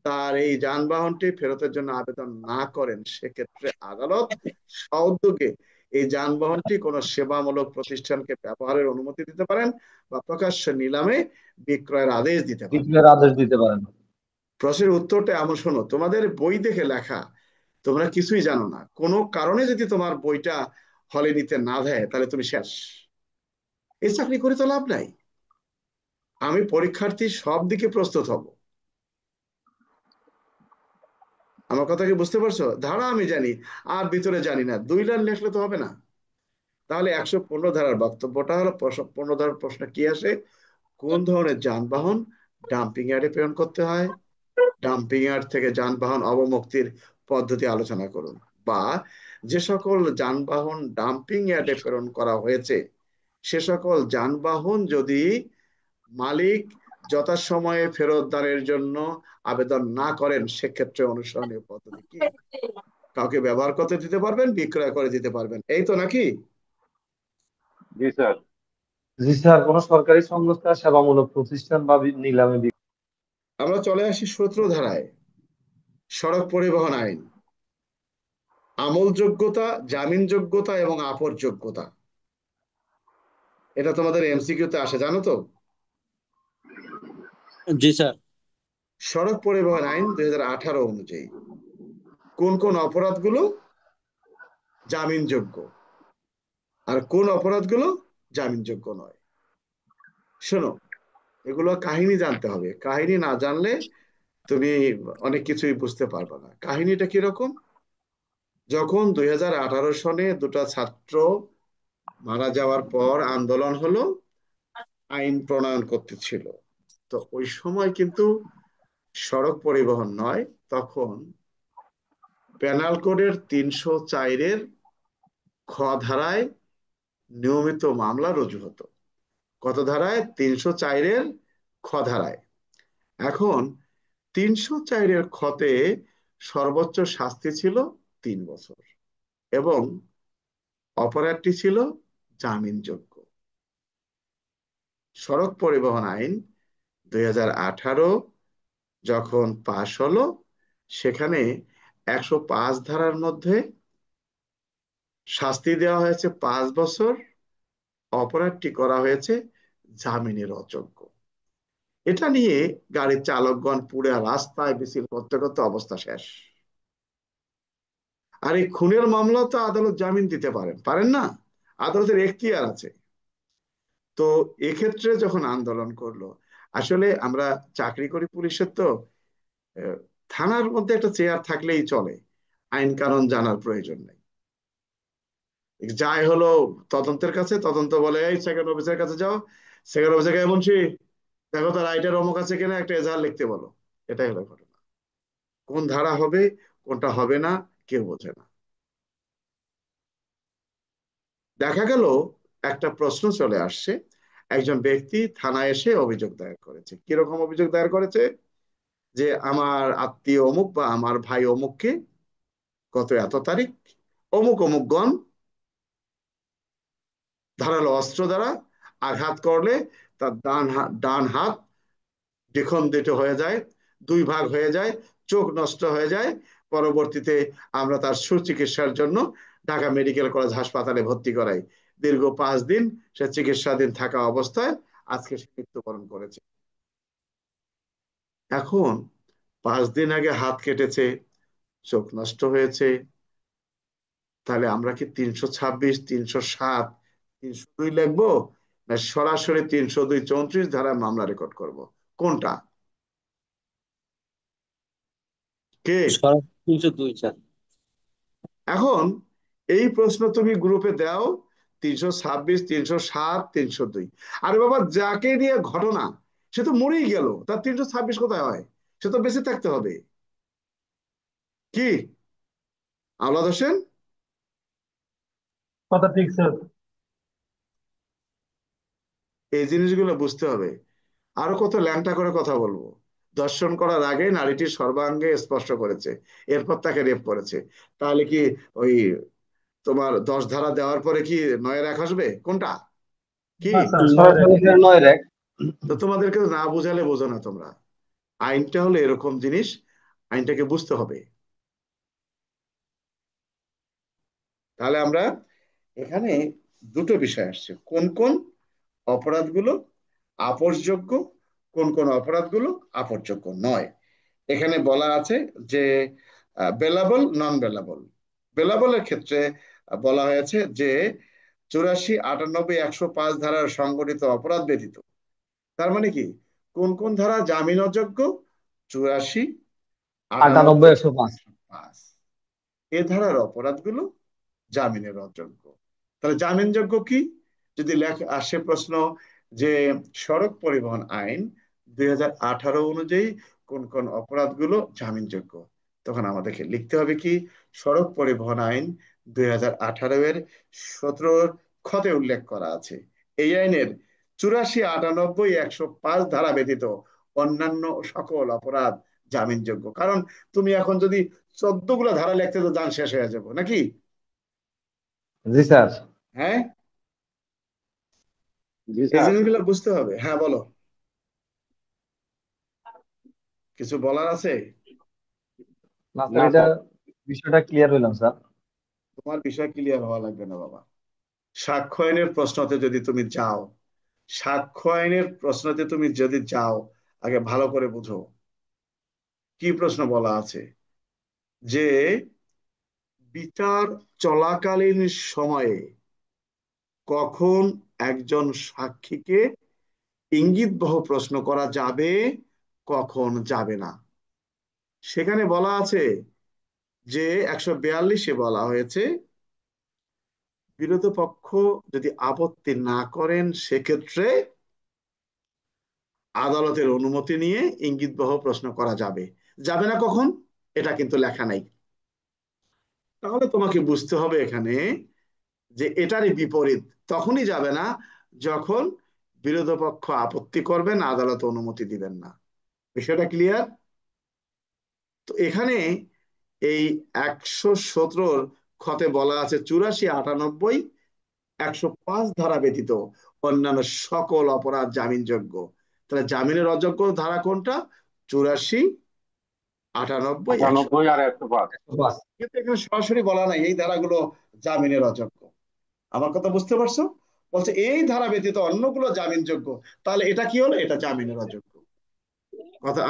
তার এই যানবাহনটি ফেরতের জন্য আবেদন না করেন, সেক্ষেত্রে আদালত সউদ্যোগে এই যানবাহনটি কোনো সেবামূলক প্রতিষ্ঠানকে ব্যবহারের অনুমতি দিতে পারেন বা প্রকাশ্য নিলামে বিক্রয়ের আদেশ দিতে পারেন। বিক্রয়ের আদেশ দিতে পারেন। প্রশ্নের উত্তরটা এমন, শোনো, তোমাদের বই দেখে লেখা, তোমরা কিছুই জানো না। কোনো কারণে যদি তোমার বইটা হলে নিতে না দেয়, তাহলে তুমি শেষ। এই চাকরি করে তো লাভ নাই। আমি পরীক্ষার্থী সব দিকে প্রস্তুত হব। আমার কথা কি বুঝতে পারছো? ধারা আমি জানি, আর ভিতরে জানি না, 2 লাইন লেখলে তো হবে না। তাহলে 115 ধারার বক্তব্যটা হলো, 15 ধারার প্রশ্ন কি আসে, কোন ধরনের যানবাহন ডাম্পিং ইয়ার্ডে প্রেরণ করতে হয়, ডাম্পিং ইয়ার্ড থেকে যানবাহন অবমুক্তির পদ্ধতি আলোচনা করুন, বা যে সকল যানবাহন ডাম্পিং ইয়ার্ডে প্রেরণ করা হয়েছে সে সকল যানবাহন যদি মালিক যথাসময়ে ফেরতদানের জন্য আবেদন না করেন, সেক্ষেত্রে অনুসরণীয় পদ্ধতি কি? কাউকে ব্যবহার করতে দিতে পারবেন, বিক্রয় করে দিতে পারবেন, এই তো নাকি? জি স্যার। জি স্যার, কোন সরকারি সংস্থা, সেবামূলক প্রতিষ্ঠান বা নিলামে আমরা চলে আসি 17 ধারায়, সড়ক পরিবহন আইন, আমলযোগ্যতা, জামিনযোগ্যতা এবং আপরযোগ্যতা। এটা তোমাদের এমসিকিউতে আসে, জানো তো? জি স্যার। সড়ক পরিবহন আইন 2018 অনুযায়ী কোন কোন অপরাধগুলো জামিনযোগ্য আর কোন অপরাধগুলো জামিনযোগ্য নয়। শোনো, এগুলো কাহিনী জানতে হবে, কাহিনী না জানলে তুমি অনেক কিছুই বুঝতে পারবে না। কাহিনীটা কিরকম? যখন 2018 সনে দুটো ছাত্র মারা যাওয়ার পর আন্দোলন হলো, আইন প্রণয়ন করতেছিল, তো ওই সময় কিন্তু সড়ক পরিবহন নয়, তখন পেনাল কোডের 304-এর খ ধারায় নিয়মিত মামলা রুজু হতো। কত ধারায়? 304-এর খ ধারায়। এখন 304-এর খতে সর্বোচ্চ শাস্তি ছিল 3 বছর এবং অপরাধটি ছিল জামিনযোগ্য। সড়ক পরিবহন আইন 2018 যখন পাশ হলো, সেখানে 105 ধারার মধ্যে শাস্তি দেওয়া হয়েছে 5 বছর, অপরাধটি করা হয়েছে জামিনের অযোগ্য। এটা নিয়ে গাড়ির চালকগণ পুরো রাস্তায় মিছিল করতে করতে অবস্থা শেষ। আর এই খুনের মামলা তো আদালত জামিন দিতে পারেন না, আদালতের এখতিয়ার আছে। তো এক্ষেত্রে যখন আন্দোলন করলো, আসলে আমরা চাকরি করি পুলিশের, তো থানার মধ্যে একটা চেয়ার থাকলেই চলে, আইন কানুন জানার প্রয়োজন নেই। যাই হলো তদন্তের কাছে, তদন্ত বলে এই সেকেন্ড অফিসারের কাছে যাও, সেকেন্ড অফিসারকে এমন দেখো তার রাইটার অমুক আছে কিনা, একটা এজাহার লিখতে বলো। এটাই হলো ঘটনা। কোন ধারা হবে কোনটা হবে না কেউ বোঝে না। দেখা গেল একটা প্রশ্ন চলে আসছে, একজন ব্যক্তি থানায় এসে অভিযোগ দায়ের করেছে। কিরকম অভিযোগ দায়ের করেছে? যে আমার আত্মীয় অমুক বা আমার ভাই অমুককে গত এত তারিখ অমুক অমুকগণ ধারালো অস্ত্র দ্বারা আঘাত করলে তার ডান হাত দ্বিখণ্ডিত হয়ে যায়, 2 ভাগ হয়ে যায়, চোখ নষ্ট হয়ে যায়। পরবর্তীতে আমরা তার সুচিকিৎসার জন্য ঢাকা মেডিকেল কলেজ হাসপাতালে ভর্তি করাই। দীর্ঘ 5 দিন সে চিকিৎসাধীন থাকা অবস্থায় আজকে সে মৃত্যুবরণ করেছে। এখন 5 দিন আগে হাত কেটেছে, চোখ নষ্ট হয়েছে, তাহলে আমরা কি 326, 307, 302 লিখবো, না সরাসরি 302, 34 ধারায় মামলা রেকর্ড করব? কোনটা? কে? 302 স্যার। এখন এই প্রশ্ন তুমি গ্রুপে দাও, 326, 307, 302। আরে বাবা, যাকে নিয়ে ঘটনা সে তো মরেই গেল, তার 326 কোথায় হয়? সে তো বেঁচে থাকতে হবে। কি আওলাদ হোসেন? কথা ঠিক স্যার। এই জিনিসগুলো বুঝতে হবে। আরো কত ল্যাংটা করে কথা বলবো। দর্শন করার আগে নারীটির সর্বাঙ্গে স্পর্শ করেছে, এরপর তাকে রেপ করেছে। তাহলে কি ওই তোমার 10 ধারা দেওয়ার পরে কি 9-এর 1 আসবে? কোনটা? কি? না স্যার, সরাসরি নয় র্যাক। তো তোমাদেরকে না বোঝালে বোঝো না তোমরা। আইনটা হলো এরকম জিনিস, আইনটাকে বুঝতে হবে। তাহলে আমরা এখানে দুটো বিষয় আসছে, কোন কোন অপরাধগুলো আপসযোগ্য, কোন কোন অপরাধগুলো আপসযোগ্য নয়। এখানে বলা আছে যে বেলাবল, নন বেলাবল। বেলাবলের ক্ষেত্রে বলা হয়েছে যে 84, 98, 105 ধারার সংগঠিত অপরাধ ব্যতীত। তার মানে কি, কোন কোন ধারা জামিন অযোগ্য? 84, 98, 98, 105। 105 এ ধারার অপরাধগুলো জামিনের অযোগ্য। তাহলে জামিনযোগ্য কি? যদি লেখা আসে প্রশ্ন যে সড়ক পরিবহন আইন 2018 অনুযায়ী কোন কোন অপরাধগুলো জামিনযোগ্য, তখন আমাদেরকে লিখতে হবে কি, সড়ক পরিবহন আইন 2018-এর 17 খতে উল্লেখ করা আছে এই আইনের 84, 98, 105 ধারা ব্যতীত অন্যান্য সকল অপরাধ জামিনযোগ্য। কারণ তুমি এখন যদি 14 গুলো ধারা লিখতে, তো জান শেষ হয়ে যাবো নাকি? জি স্যার। হ্যাঁ, জি এই স্যার। জিনিসগুলো বুঝতে হবে। হ্যাঁ বলো, কিছু বলার আছে? না স্যার, না এটা স্যার। বিষয়টা ক্লিয়ার হইলাম স্যার। তোমার বিষয় ক্লিয়ার হওয়া লাগবে না বাবা। সাক্ষ্য আইনের প্রশ্নতে যদি তুমি যাও, সাক্ষ্য আইনের প্রশ্নতে তুমি যদি যাও, আগে ভালো করে বুঝো কি প্রশ্ন বলা আছে। যে বিচার চলাকালীন সময়ে কখন একজন সাক্ষীকে ইঙ্গিতবহ প্রশ্ন করা যাবে, কখন যাবে না। সেখানে বলা আছে যে 142-এ বলা হয়েছে, বিরোধ পক্ষ যদি আপত্তি না করেন সেক্ষেত্রে আদালতের অনুমতি নিয়ে ইঙ্গিতবহ প্রশ্ন করা যাবে। যাবে না কখন, এটা কিন্তু লেখা নাই। তাহলে তোমাকে বুঝতে হবে এখানে যে এটারই বিপরীত। তখনই যাবে না যখন বিরোধ পক্ষ আপত্তি করবেন, আদালত অনুমতি দিবেন না। বিষয়টা ক্লিয়ার? তো এখানে এই 117 খতে বলা আছে 84, 98, 105 ধারা ব্যতীত অন্যান্য সকল অপরাধ জামিনযোগ্য। তাহলে জামিনের অযোগ্য ধারা কোনটা? 84, 98, 100। 98 আর 105। বাস। কিন্তু এখানে সরাসরি বলা নাই এই ধারাগুলো জামিনের অযোগ্য। আমার কথা বুঝতে পারছো? বলছে এই ধারা ব্যতীত অন্যগুলো জামিনযোগ্য। তাহলে এটা কি হলো? এটা জামিনের অযোগ্য।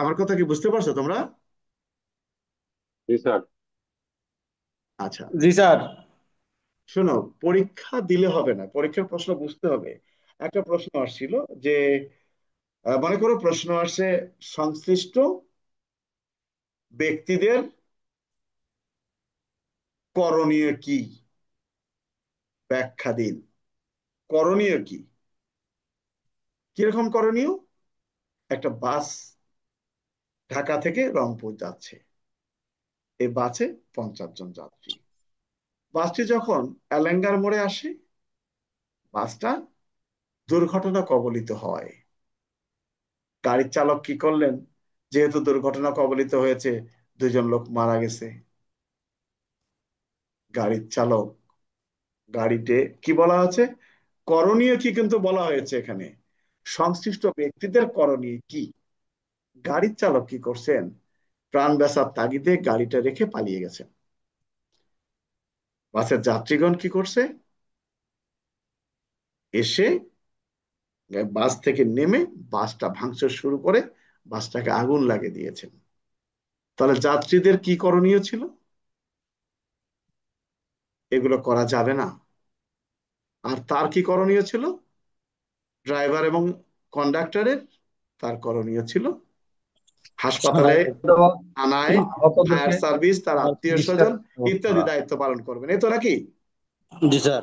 আমার কথা কি বুঝতে পারছো তোমরা? জি স্যার। আচ্ছা, জি স্যার। শোনো, পরীক্ষা দিলে হবে না, পরীক্ষার প্রশ্ন বুঝতে হবে। একটা প্রশ্ন আসছিল যে মনে করো প্রশ্ন আসছে, সংশ্লিষ্ট ব্যক্তিদের করণীয় কি, ব্যাখ্যা দিন। করণীয় কি? কিরকম করণীয়? একটা বাস ঢাকা থেকে রংপুর যাচ্ছে, এই বাসে 50 জন যাত্রী। বাসটি যখন এলেঙ্গার মোড়ে আসে, বাসটা দুর্ঘটনা কবলিত হয়। গাড়ির চালক কি করলেন? যেহেতু দুর্ঘটনা কবলিত হয়েছে, 2 জন লোক মারা গেছে, গাড়ির চালক গাড়িতে কি বলা আছে, করণীয় কি কিন্তু বলা হয়েছে এখানে, সংশ্লিষ্ট ব্যক্তিদের করণীয় কি। গাড়ির চালক কি করছেন? প্রাণ বাঁচার তাগিদে গাড়িটা রেখে পালিয়ে গেছেন। বাসের যাত্রীগণ কি করছে? এসে বাস থেকে নেমে বাসটা ভাঙচুর শুরু করে বাসটাকে আগুন লাগিয়ে দিয়েছেন। তাহলে যাত্রীদের কি করণীয় ছিল? এগুলো করা যাবে না। আর তার কি করণীয় ছিল? ড্রাইভার এবং কন্ডাক্টরের, তার করণীয় ছিল হাসপাতালে আনায়, ফায়ার আহতদেরকে সার্ভিস, তার আত্মীয় চিকিৎসার স্বজন ব্যবস্থা ইত্যাদি করা। দায়িত্ব পালন করবেন, এই তো নাকি? জি স্যার।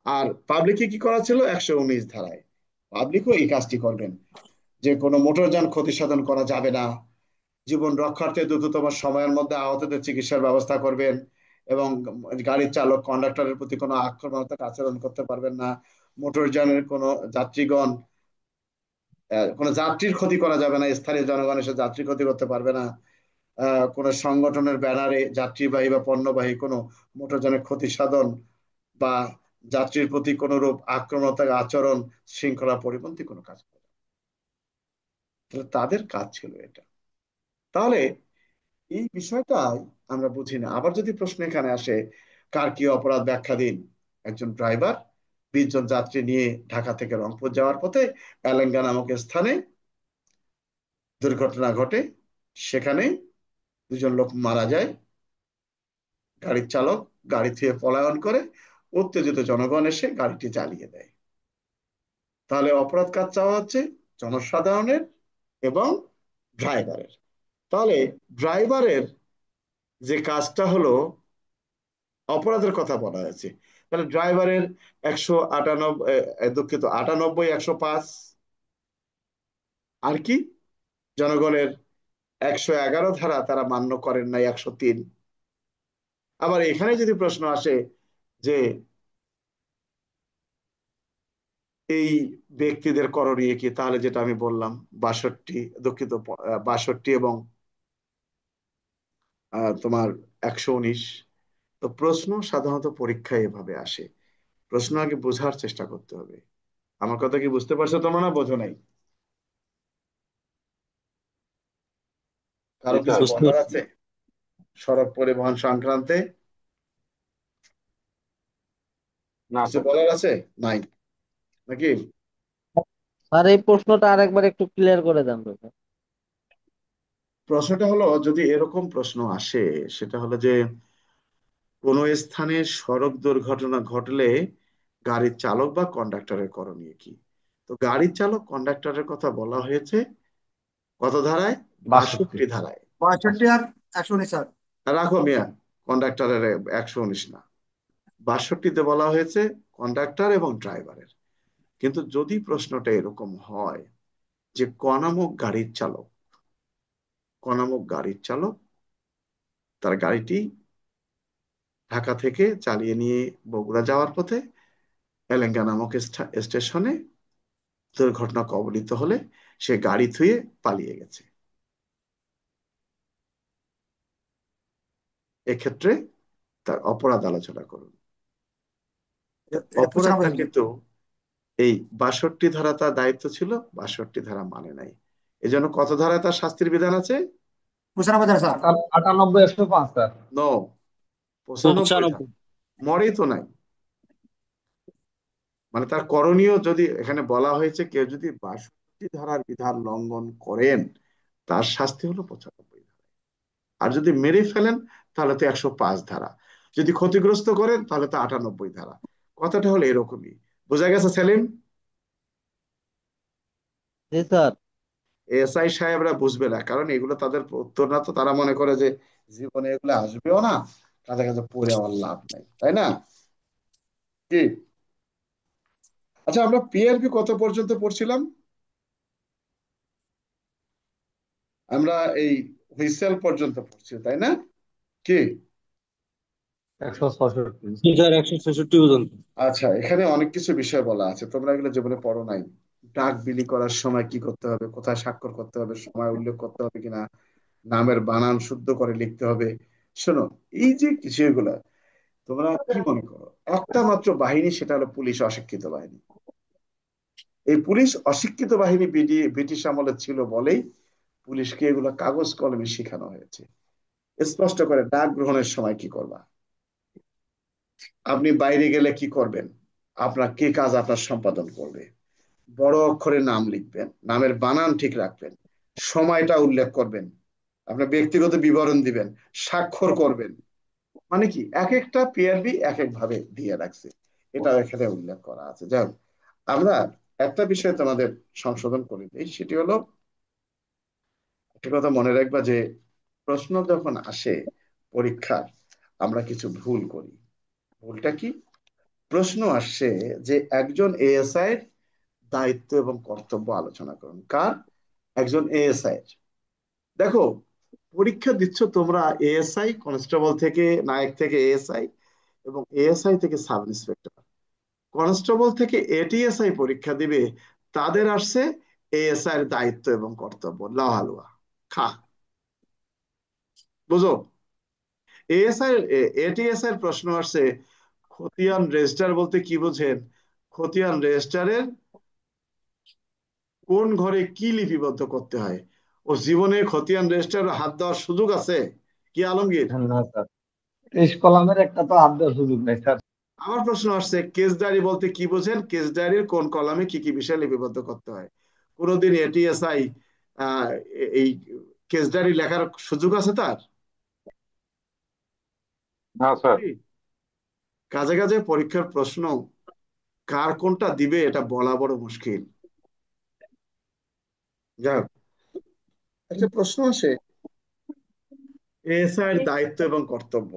আর পাবলিকে কি করা ছিল? 119 ধারায় পাবলিকও এই কাজটি করবেন, যে কোনো মোটরযান ক্ষতি সাধন করা যাবে না, জীবন রক্ষার্থে দ্রুততম সময়ের মধ্যে আহতদের চিকিৎসার ব্যবস্থা করবেন, এবং গাড়ির চালক কন্ডাক্টরের প্রতি কোনো আক্রমণাত্মক আচরণ করতে পারবেন না। মোটরযানের কোনো যাত্রীগণ, কোনো যাত্রীর ক্ষতি করা যাবে না, স্থানীয় জনগণ এসে যাত্রী ক্ষতি করতে পারবে না। কোনো সংগঠনের ব্যানারে যাত্রীবাহী বা পণ্যবাহী কোনো মোটরযানের ক্ষতি সাধন বা যাত্রীর প্রতি কোনো রূপ আক্রমণাত্মক আচরণ, শৃঙ্খলা পরিপন্থী কোনো কাজ করে। তাহলে তাদের কাজ ছিল এটা। তাহলে এই বিষয়টাই আমরা বুঝি না। আবার যদি প্রশ্ন এখানে আসে, কার কি অপরাধ ব্যাখ্যা দিন। একজন ড্রাইভার 20 জন যাত্রী নিয়ে ঢাকা থেকে রংপুর যাওয়ার পথে এলেঙ্গা নামক স্থানে দুর্ঘটনা ঘটে, সেখানে 2 জন লোক মারা যায়। গাড়ির চালক গাড়ি থেকে পলায়ন করে, উত্তেজিত জনগণ এসে গাড়িটি জ্বালিয়ে দেয়। তাহলে অপরাধ কাজ চাওয়া হচ্ছে জনসাধারণের এবং ড্রাইভারের। তাহলে ড্রাইভারের যে কাজটা হলো, অপরাধের কথা বলা হয়েছে, তাহলে ড্রাইভারের 198, দুঃখিত 98, 105, আর কি জনগণের 111 ধারা তারা মান্য করেন নাই, 103। আবার এখানে যদি প্রশ্ন আসে যে এই ব্যক্তিদের করণীয় কি, তাহলে যেটা আমি বললাম 62, দুঃখিত 62 এবং তোমার 119। তো প্রশ্ন সাধারণত পরীক্ষায় এভাবে আসে। প্রশ্ন আগে বোঝার চেষ্টা করতে হবে। আমার কথা কি বুঝতে পারছো তোমরা, না বোঝো নাই? জি কারো কিছু স্যার। বুঝতে বলার পারছি। আছে সড়ক পরিবহন সংক্রান্তে? না কিছু স্যার। বলার আছে? নাই নাকি? স্যার এই প্রশ্নটা আরেকবার একটু ক্লিয়ার করে দেন তো স্যার। প্রশ্নটা হলো, যদি এরকম প্রশ্ন আসে, সেটা হলো যে কোনো স্থানে সড়ক দুর্ঘটনা ঘটলে গাড়ির চালক বা কন্ডাক্টরের করণীয় কি? তো গাড়ির চালক কন্ডাক্টরের কথা বলা হয়েছে কত ধারায়? 62। 62 ধারায়। 62 আর 119 স্যার। রাখো মিয়া, কন্ডাক্টরের 119 না, 62তে বলা হয়েছে কন্ডাক্টর এবং ড্রাইভারের। কিন্তু যদি প্রশ্নটা এরকম হয় যে ক নামক গাড়ির চালক তার গাড়িটি ঢাকা থেকে চালিয়ে নিয়ে বগুড়া যাওয়ার পথে এলেঙ্গা নামক স্টেশনে দুর্ঘটনা কবলিত হলে সে গাড়ি থুয়ে পালিয়ে গেছে, এক্ষেত্রে তার অপরাধ আলোচনা করুন। এটা পুষানো অপরাধটা বোঝেন। কিন্তু এই 62 ধারা তার দায়িত্ব ছিল, 62 ধারা মানে নাই, এজন্য কত ধারায় তার শাস্তির বিধান আছে? পুষানো বোঝেন স্যার। 98, 105 স্যার। নো, 95 ধারা। 95। মরেই তো নাই। মানে তার করণীয়, যদি এখানে বলা হয়েছে কেউ যদি 62 ধারার বিধান লঙ্ঘন করেন তার শাস্তি হলো 95 ধারা। আর যদি মেরে ফেলেন তাহলে তো 105 ধারা, যদি ক্ষতিগ্রস্ত করেন তাহলে তো 98 ধারা। কথাটা হলো এরকমই। বোঝা গেছে সেলিম? জি স্যার। এসআই সাহেবরা বুঝবে না, কারণ এগুলো তাদের উত্তর না, তো তারা মনে করে যে জীবনে এগুলো আসবেও না, তাদের কাছে পড়ে আমার লাভ নাই, তাই না? কি? আচ্ছা, আমরা পিআরপি কত পর্যন্ত পড়ছিলাম? আমরা এই হুইসেল পর্যন্ত পড়ছি, তাই না? কি? 166। জি স্যার, 166 পর্যন্ত। আচ্ছা, এখানে অনেক কিছু বিষয় বলা আছে, তোমরা এগুলো জীবনে পড়ো নাই। ডাক বিলি করার সময় কি করতে হবে, কোথায় স্বাক্ষর করতে হবে, সময় উল্লেখ করতে হবে কিনা, নামের বানান শুদ্ধ করে লিখতে হবে। শোনো, এই যে বিষয়গুলা, তোমরা কি মনে করো একটা মাত্র বাহিনী, সেটা হলো পুলিশ অশিক্ষিত বাহিনী। এই পুলিশ অশিক্ষিত বাহিনী ব্রিটিশ আমলে ছিল বলেই পুলিশকে এগুলো কাগজ কলমে শেখানো হয়েছে। স্পষ্ট করে ডাক গ্রহণের সময় কি করবা, আপনি বাইরে গেলে কি করবেন, আপনার কি কাজ আপনার সম্পাদন করবে, বড় অক্ষরে নাম লিখবেন, নামের বানান ঠিক রাখবেন, সময়টা উল্লেখ করবেন, আপনার ব্যক্তিগত বিবরণ দিবেন, স্বাক্ষর করবেন। মানে কি, এক একটা পিআরবি এক এক ভাবে দিয়ে রাখছে, এটা এখানে উল্লেখ করা আছে। যাই হোক, আমরা একটা বিষয় তোমাদের সংশোধন করে দিই, সেটি হলো, একটা কথা মনে রাখবা যে প্রশ্ন যখন আসে পরীক্ষার, আমরা কিছু ভুল করি। ভুলটা কি? প্রশ্ন আসছে যে একজন এএসআই এর দায়িত্ব এবং কর্তব্য আলোচনা করুন। কার? একজন এএসআই এর। দেখো, পরীক্ষা দিচ্ছ তোমরা এএসআই কনস্টেবল থেকে, নায়ক থেকে এএসআই, এবং এএসআই থেকে সাব ইন্সপেক্টর। কনস্টেবল থেকে এটিএসআই পরীক্ষা দিবে, তাদের আসছে এএসআই এর দায়িত্ব এবং কর্তব্য। লা হালুয়া খা, বুঝো? এএসআই এটিএসআই এর প্রশ্ন আসছে খতিয়ান রেজিস্টার বলতে কি বোঝেন, খতিয়ান রেজিস্টারের কোন ঘরে কি লিপিবদ্ধ করতে হয়। ও জীবনে খতিয়ান রেজিস্টার হাত দেওয়ার সুযোগ আছে কি আলমগীর? না স্যার, 23 কলামের একটা তো হাত দেওয়ার সুযোগ নেই স্যার। আমার প্রশ্ন আসছে কেস ডায়েরি বলতে কি বোঝেন, কেস ডায়েরির কোন কলামে কি কি বিষয় লিপিবদ্ধ করতে হয়। কোনোদিন এটিএসআই এই কেস ডায়েরি লেখার সুযোগ আছে তার? না স্যার। কি? কাজে কাজে পরীক্ষার প্রশ্ন কার কোনটা দিবে এটা বলা বড় মুশকিল। যাই হোক, একটা প্রশ্ন আসে এএসআই এর দায়িত্ব এবং কর্তব্য,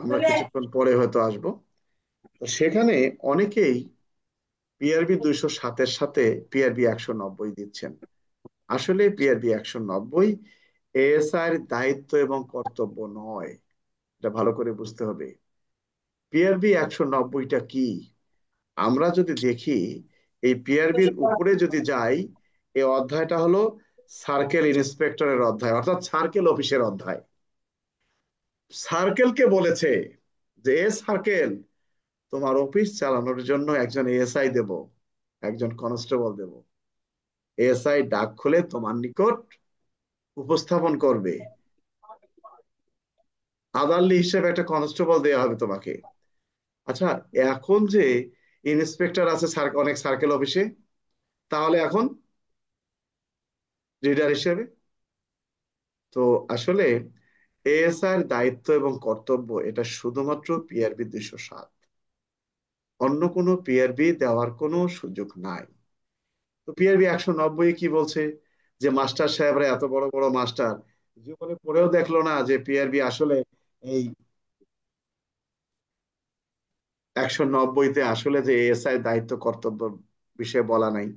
আমরা কিছুক্ষণ পরে হয়তো আসবো। তো সেখানে অনেকেই পিআরবি 207-এর সাথে পিআরবি 190 দিচ্ছেন। আসলে পিআরবি 190 এএসআই এর দায়িত্ব এবং কর্তব্য নয়, এটা ভালো করে বুঝতে হবে। পিআরবি 190টা কি? আমরা যদি দেখি, এই পিআরবির উপরে যদি যাই, এই অধ্যায়টা হলো সার্কেল ইন্সপেক্টরের অধ্যায়, অর্থাৎ সার্কেল অফিসের অধ্যায়। সার্কেলকে বলেছে যে এ সার্কেল, তোমার অফিস চালানোর জন্য একজন এএসআই দেব, একজন কনস্টেবল দেব। এএসআই ডাক খুলে তোমার নিকট উপস্থাপন করবে। আদারলি হিসেবে একটা কনস্টেবল দেওয়া হবে তোমাকে। আচ্ছা, এখন যে ইন্সপেক্টর আছে অনেক সার্কেল অফিসে, তাহলে এখন রিডার হিসেবে। তো আসলে এএসআই এর দায়িত্ব এবং কর্তব্য এটা শুধুমাত্র পিআরবি 207, অন্য কোনো পিআরবি দেওয়ার কোনো সুযোগ নাই। তো পিআরবি 190 কি বলছে যে মাস্টার সাহেবরা এত বড় বড় মাস্টার জীবনে পড়েও দেখলো না যে পিআরবি আসলে এই 190-তে আসলে যে এএসআই দায়িত্ব কর্তব্য বিষয়ে বলা নাই।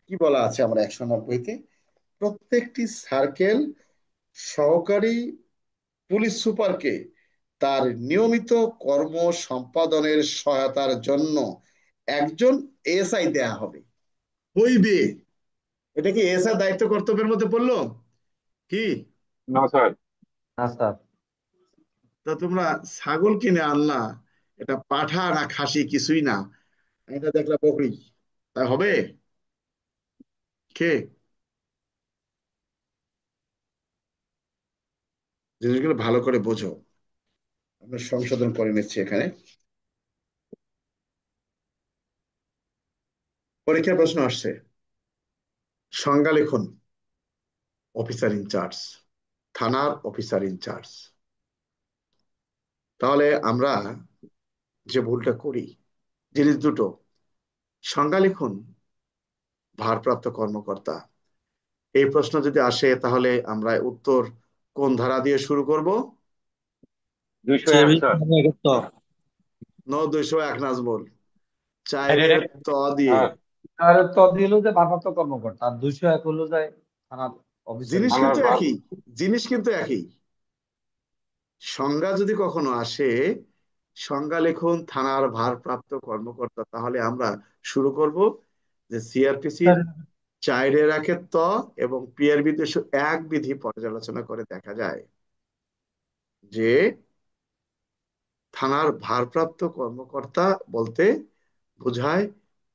কি বলা আছে আমরা 190-তে? প্রত্যেকটি সার্কেল সহকারী পুলিশ সুপারকে তার নিয়মিত কর্ম সম্পাদনের সহায়তার জন্য একজন এএসআই দেয়া হবে, হইবে। এটা কি এএসআই দায়িত্ব কর্তব্যের মধ্যে পড়লো কি? না স্যার। না স্যার। তা তোমরা ছাগল কিনে আনলা, এটা পাঠা না খাসি কিছুই না, এটা দেখলা বকরি, তাই হবে? কে জিনিসগুলো ভালো করে বোঝো। আমরা সংশোধন করে নিচ্ছি এখানে। পরীক্ষার প্রশ্ন আসছে, সংজ্ঞা লিখুন। অফিসার ইনচার্জ, থানার অফিসার ইনচার্জ। তাহলে আমরা যে ভুলটা করি, জিনিস দুটো, সংজ্ঞা লিখুন ভারপ্রাপ্ত কর্মকর্তা। এই প্রশ্ন যদি আসে তাহলে আমরা উত্তর কোন ধারা দিয়ে শুরু করব? 201 স্যার। 201 নাজমুল, স্যার এটা চাইরের ত দিয়ে। হ্যাঁ, আর তো দিল যে ভারপ্রাপ্ত কর্মকর্তা, আর 201 হলো যায় থানার অফিসার জিনিস থানার কিন্তু ইনচার্জ। একই, জিনিস কিন্তু একই। সংজ্ঞা যদি কখনো আসে, সংজ্ঞা লিখুন থানার ভারপ্রাপ্ত কর্মকর্তা, তাহলে আমরা শুরু করব যে সিআরপিসির 4-এর 1 ত এবং পিআরবি 201 বিধি পর্যালোচনা করে দেখা যায় যে থানার ভারপ্রাপ্ত কর্মকর্তা বলতে বোঝায়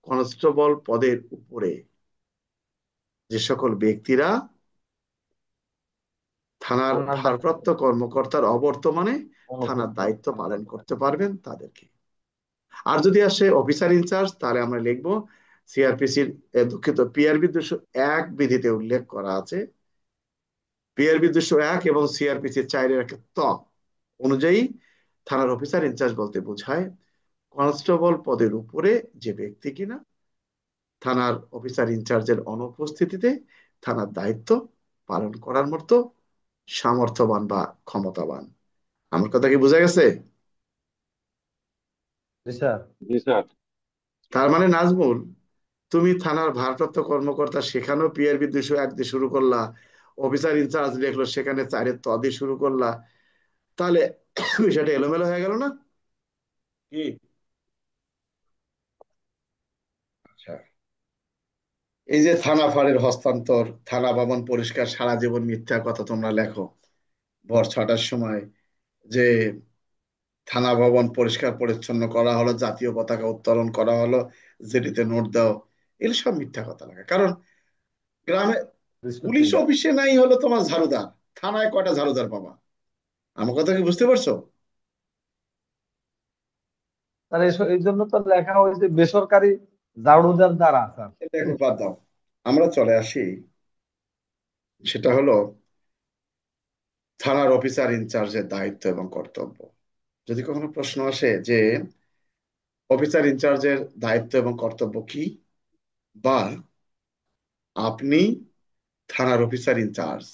কনস্টেবল পদের উপরে যে সকল ব্যক্তিরা থানার থানার দায়িত্ব ভারপ্রাপ্ত কর্মকর্তার অবর্তমানে থানার অনুপস্থিত। দায়িত্ব পালন করতে পারবেন তাদেরকে। আর যদি আসে অফিসার ইনচার্জ, তাহলে আমরা লিখবো সিআরপিসির, দুঃখিত, পিআরবি 201 বিধিতে উল্লেখ করা আছে, পিআরবি 201 এবং সিআরপিসি 4-এর 1 ত অনুযায়ী থানার অফিসার ইনচার্জ বলতে বোঝায় কনস্টেবল পদের উপরে যে ব্যক্তি কিনা থানার অফিসার ইনচার্জের অনুপস্থিতিতে থানার দায়িত্ব পালন করার মতো সামর্থ্যবান বা ক্ষমতাবান। আমার কথা কি বোঝা গেছে? জি স্যার। জি স্যার। তার মানে নাজমুল, তুমি থানার ভারপ্রাপ্ত কর্মকর্তা সেখানেও পিআরবি 201 দিয়ে শুরু করলা, অফিসার ইনচার্জ লিখলো সেখানে 4-এর ত দিয়ে শুরু করলা, তাহলে বিষয়টা এলোমেলো হয়ে গেল না কি? আচ্ছা, এই যে থানা ফাঁড়ির হস্তান্তর, থানা ভবন পরিষ্কার, সারা জীবন মিথ্যা কথা তোমরা লেখো ভোর 6টার সময় যে থানা ভবন পরিষ্কার পরিচ্ছন্ন করা হলো, জাতীয় পতাকা উত্তোলন করা হলো, জেডিতে নোট দাও, এগুলো সব মিথ্যা কথা লাগে। কারণ গ্রামে পুলিশ 203। অফিসে নাই হলো তোমার ঝাড়ুদার, থানায় কয়টা ঝাড়ুদার পাবা? আমার কথা কি বুঝতে পারছো? স্যার এই জন্য তো লেখা হয়েছে বেসরকারি ঝাড়ুদার দ্বারা স্যার। এটা এখন বাদ দাও, আমরা চলে আসি, সেটা হলো থানার অফিসার ইনচার্জের দায়িত্ব এবং কর্তব্য। যদি কখনো প্রশ্ন আসে যে অফিসার ইনচার্জের দায়িত্ব এবং কর্তব্য কি, বা আপনি থানার অফিসার ইনচার্জ,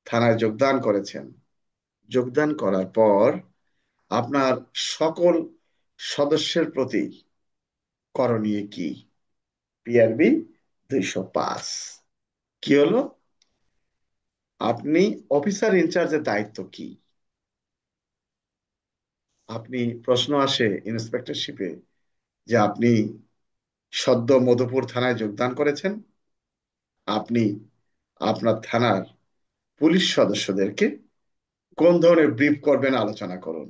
থানায় যোগদান করেছেন, যোগদান করার পর আপনার সকল সদস্যের প্রতি করণীয় কি? পিআরবি 205 কি হলো? আপনি অফিসার ইনচার্জের দায়িত্ব কি? আপনি, প্রশ্ন আসে ইন্সপেক্টরশিপে যে আপনি সদ্য মধুপুর থানায় যোগদান করেছেন, আপনি আপনার থানার পুলিশ সদস্যদেরকে কোন ধরনের ব্রিফ করবেন আলোচনা করুন।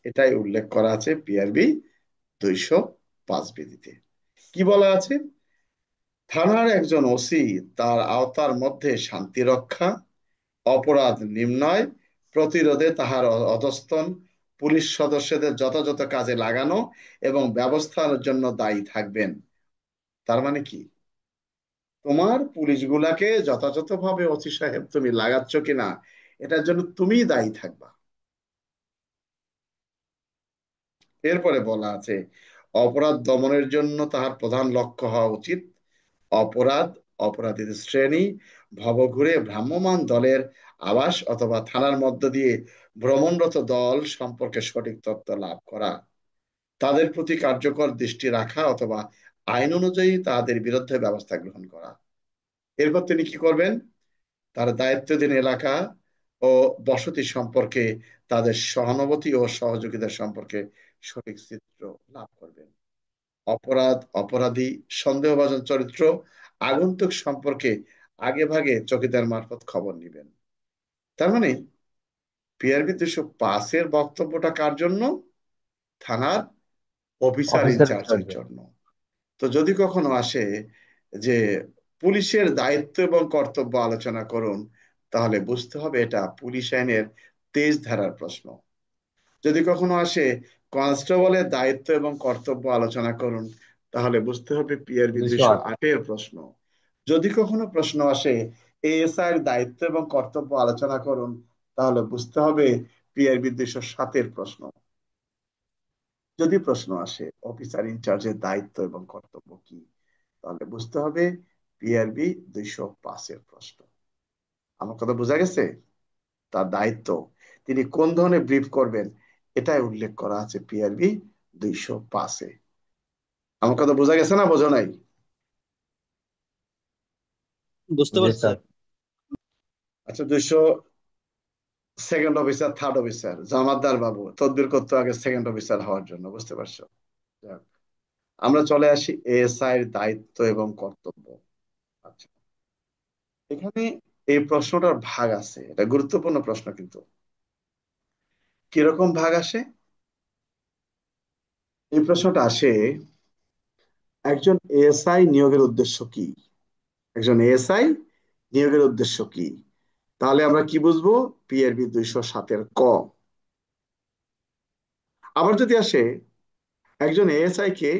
এটাই উল্লেখ করা আছে পিআরবি 205 বিধিতে। কি বলা আছে? থানার একজন ওসি তার আওতার মধ্যে শান্তি রক্ষা, অপরাধ নির্ণয়, প্রতিরোধে তাহার অধস্তন পুলিশ সদস্যদের যথাযথ কাজে লাগানো এবং ব্যবস্থার জন্য দায়ী থাকবেন। তার মানে কি, তোমার পুলিশগুলাকে যথাযথভাবে ওসি সাহেব তুমি লাগাচ্ছ কিনা এটার জন্য তুমিই দায়ী থাকবা। এরপরে বলা আছে অপরাধ দমনের জন্য তাহার প্রধান লক্ষ্য হওয়া উচিত অপরাধ, অপরাধীদের শ্রেণী, ভবঘুরে ভ্রাম্যমাণ দলের আবাস অথবা থানার মধ্য দিয়ে ভ্রমণরত দল সম্পর্কে সঠিক তথ্য লাভ করা, তাদের প্রতি কার্যকর দৃষ্টি রাখা অথবা আইন অনুযায়ী তাদের বিরুদ্ধে ব্যবস্থা গ্রহণ করা। এরপর তিনি কি করবেন? তার দায়িত্বাধীন এলাকা ও বসতি সম্পর্কে তাদের সহানুভূতি ও সহযোগিতা সম্পর্কে সঠিক চিত্র লাভ করবেন। অপরাধ, অপরাধী, সন্দেহভাজন চরিত্র, আগন্তুক সম্পর্কে আগে ভাগে চৌকিদার মারফত খবর নিবেন। তার মানে পিআরবি 205-এর বক্তব্যটা কার জন্য? থানার অফিসার অফিসার ইনচার্জের ইনচার্জে। জন্য। তো যদি কখনো আসে যে পুলিশের দায়িত্ব এবং কর্তব্য আলোচনা করুন, তাহলে বুঝতে হবে এটা পুলিশ আইনের 23 ধারার প্রশ্ন। যদি কখনো আসে কনস্টেবলের দায়িত্ব এবং কর্তব্য আলোচনা করুন, তাহলে বুঝতে হবে পিআরবি 208। 208-এর প্রশ্ন। যদি কখনো প্রশ্ন আসে এএসআই এর দায়িত্ব এবং কর্তব্য আলোচনা করুন, তাহলে বুঝতে হবে পিআরবি 207-এর প্রশ্ন। যদি প্রশ্ন আসে অফিসার ইনচার্জের দায়িত্ব এবং কর্তব্য কি, তাহলে বুঝতে হবে পিআরবি 205-এর প্রশ্ন। আমার কথা বোঝা গেছে? তার দায়িত্ব, তিনি কোন ধরনের ব্রিফ করবেন, এটাই উল্লেখ করা আছে পিআরবি 205-এ। আমার কথা বোঝা গেছে না বোঝা নাই? বুঝতে জি পারছি স্যার। স্যার। আচ্ছা, 202 অফিসার, থার্ড অফিসার, জামাতদার বাবু তদবির করতে আগে সেকেন্ড অফিসার হওয়ার জন্য, বুঝতে পারছো? যাক, আমরা চলে আসি এএসআই এর দায়িত্ব এবং কর্তব্য। আচ্ছা, এখানে এই প্রশ্নটার ভাগ আছে, এটা গুরুত্বপূর্ণ প্রশ্ন কিন্তু। কিরকম ভাগ আসে? এই প্রশ্নটা আসে একজন এএসআই নিয়োগের উদ্দেশ্য কি? একজন এএসআই নিয়োগের উদ্দেশ্য কি? তাহলে আমরা কি বুঝবো? পিআরবি 207-এর ক। আবার যদি আসে একজন এএসআই কে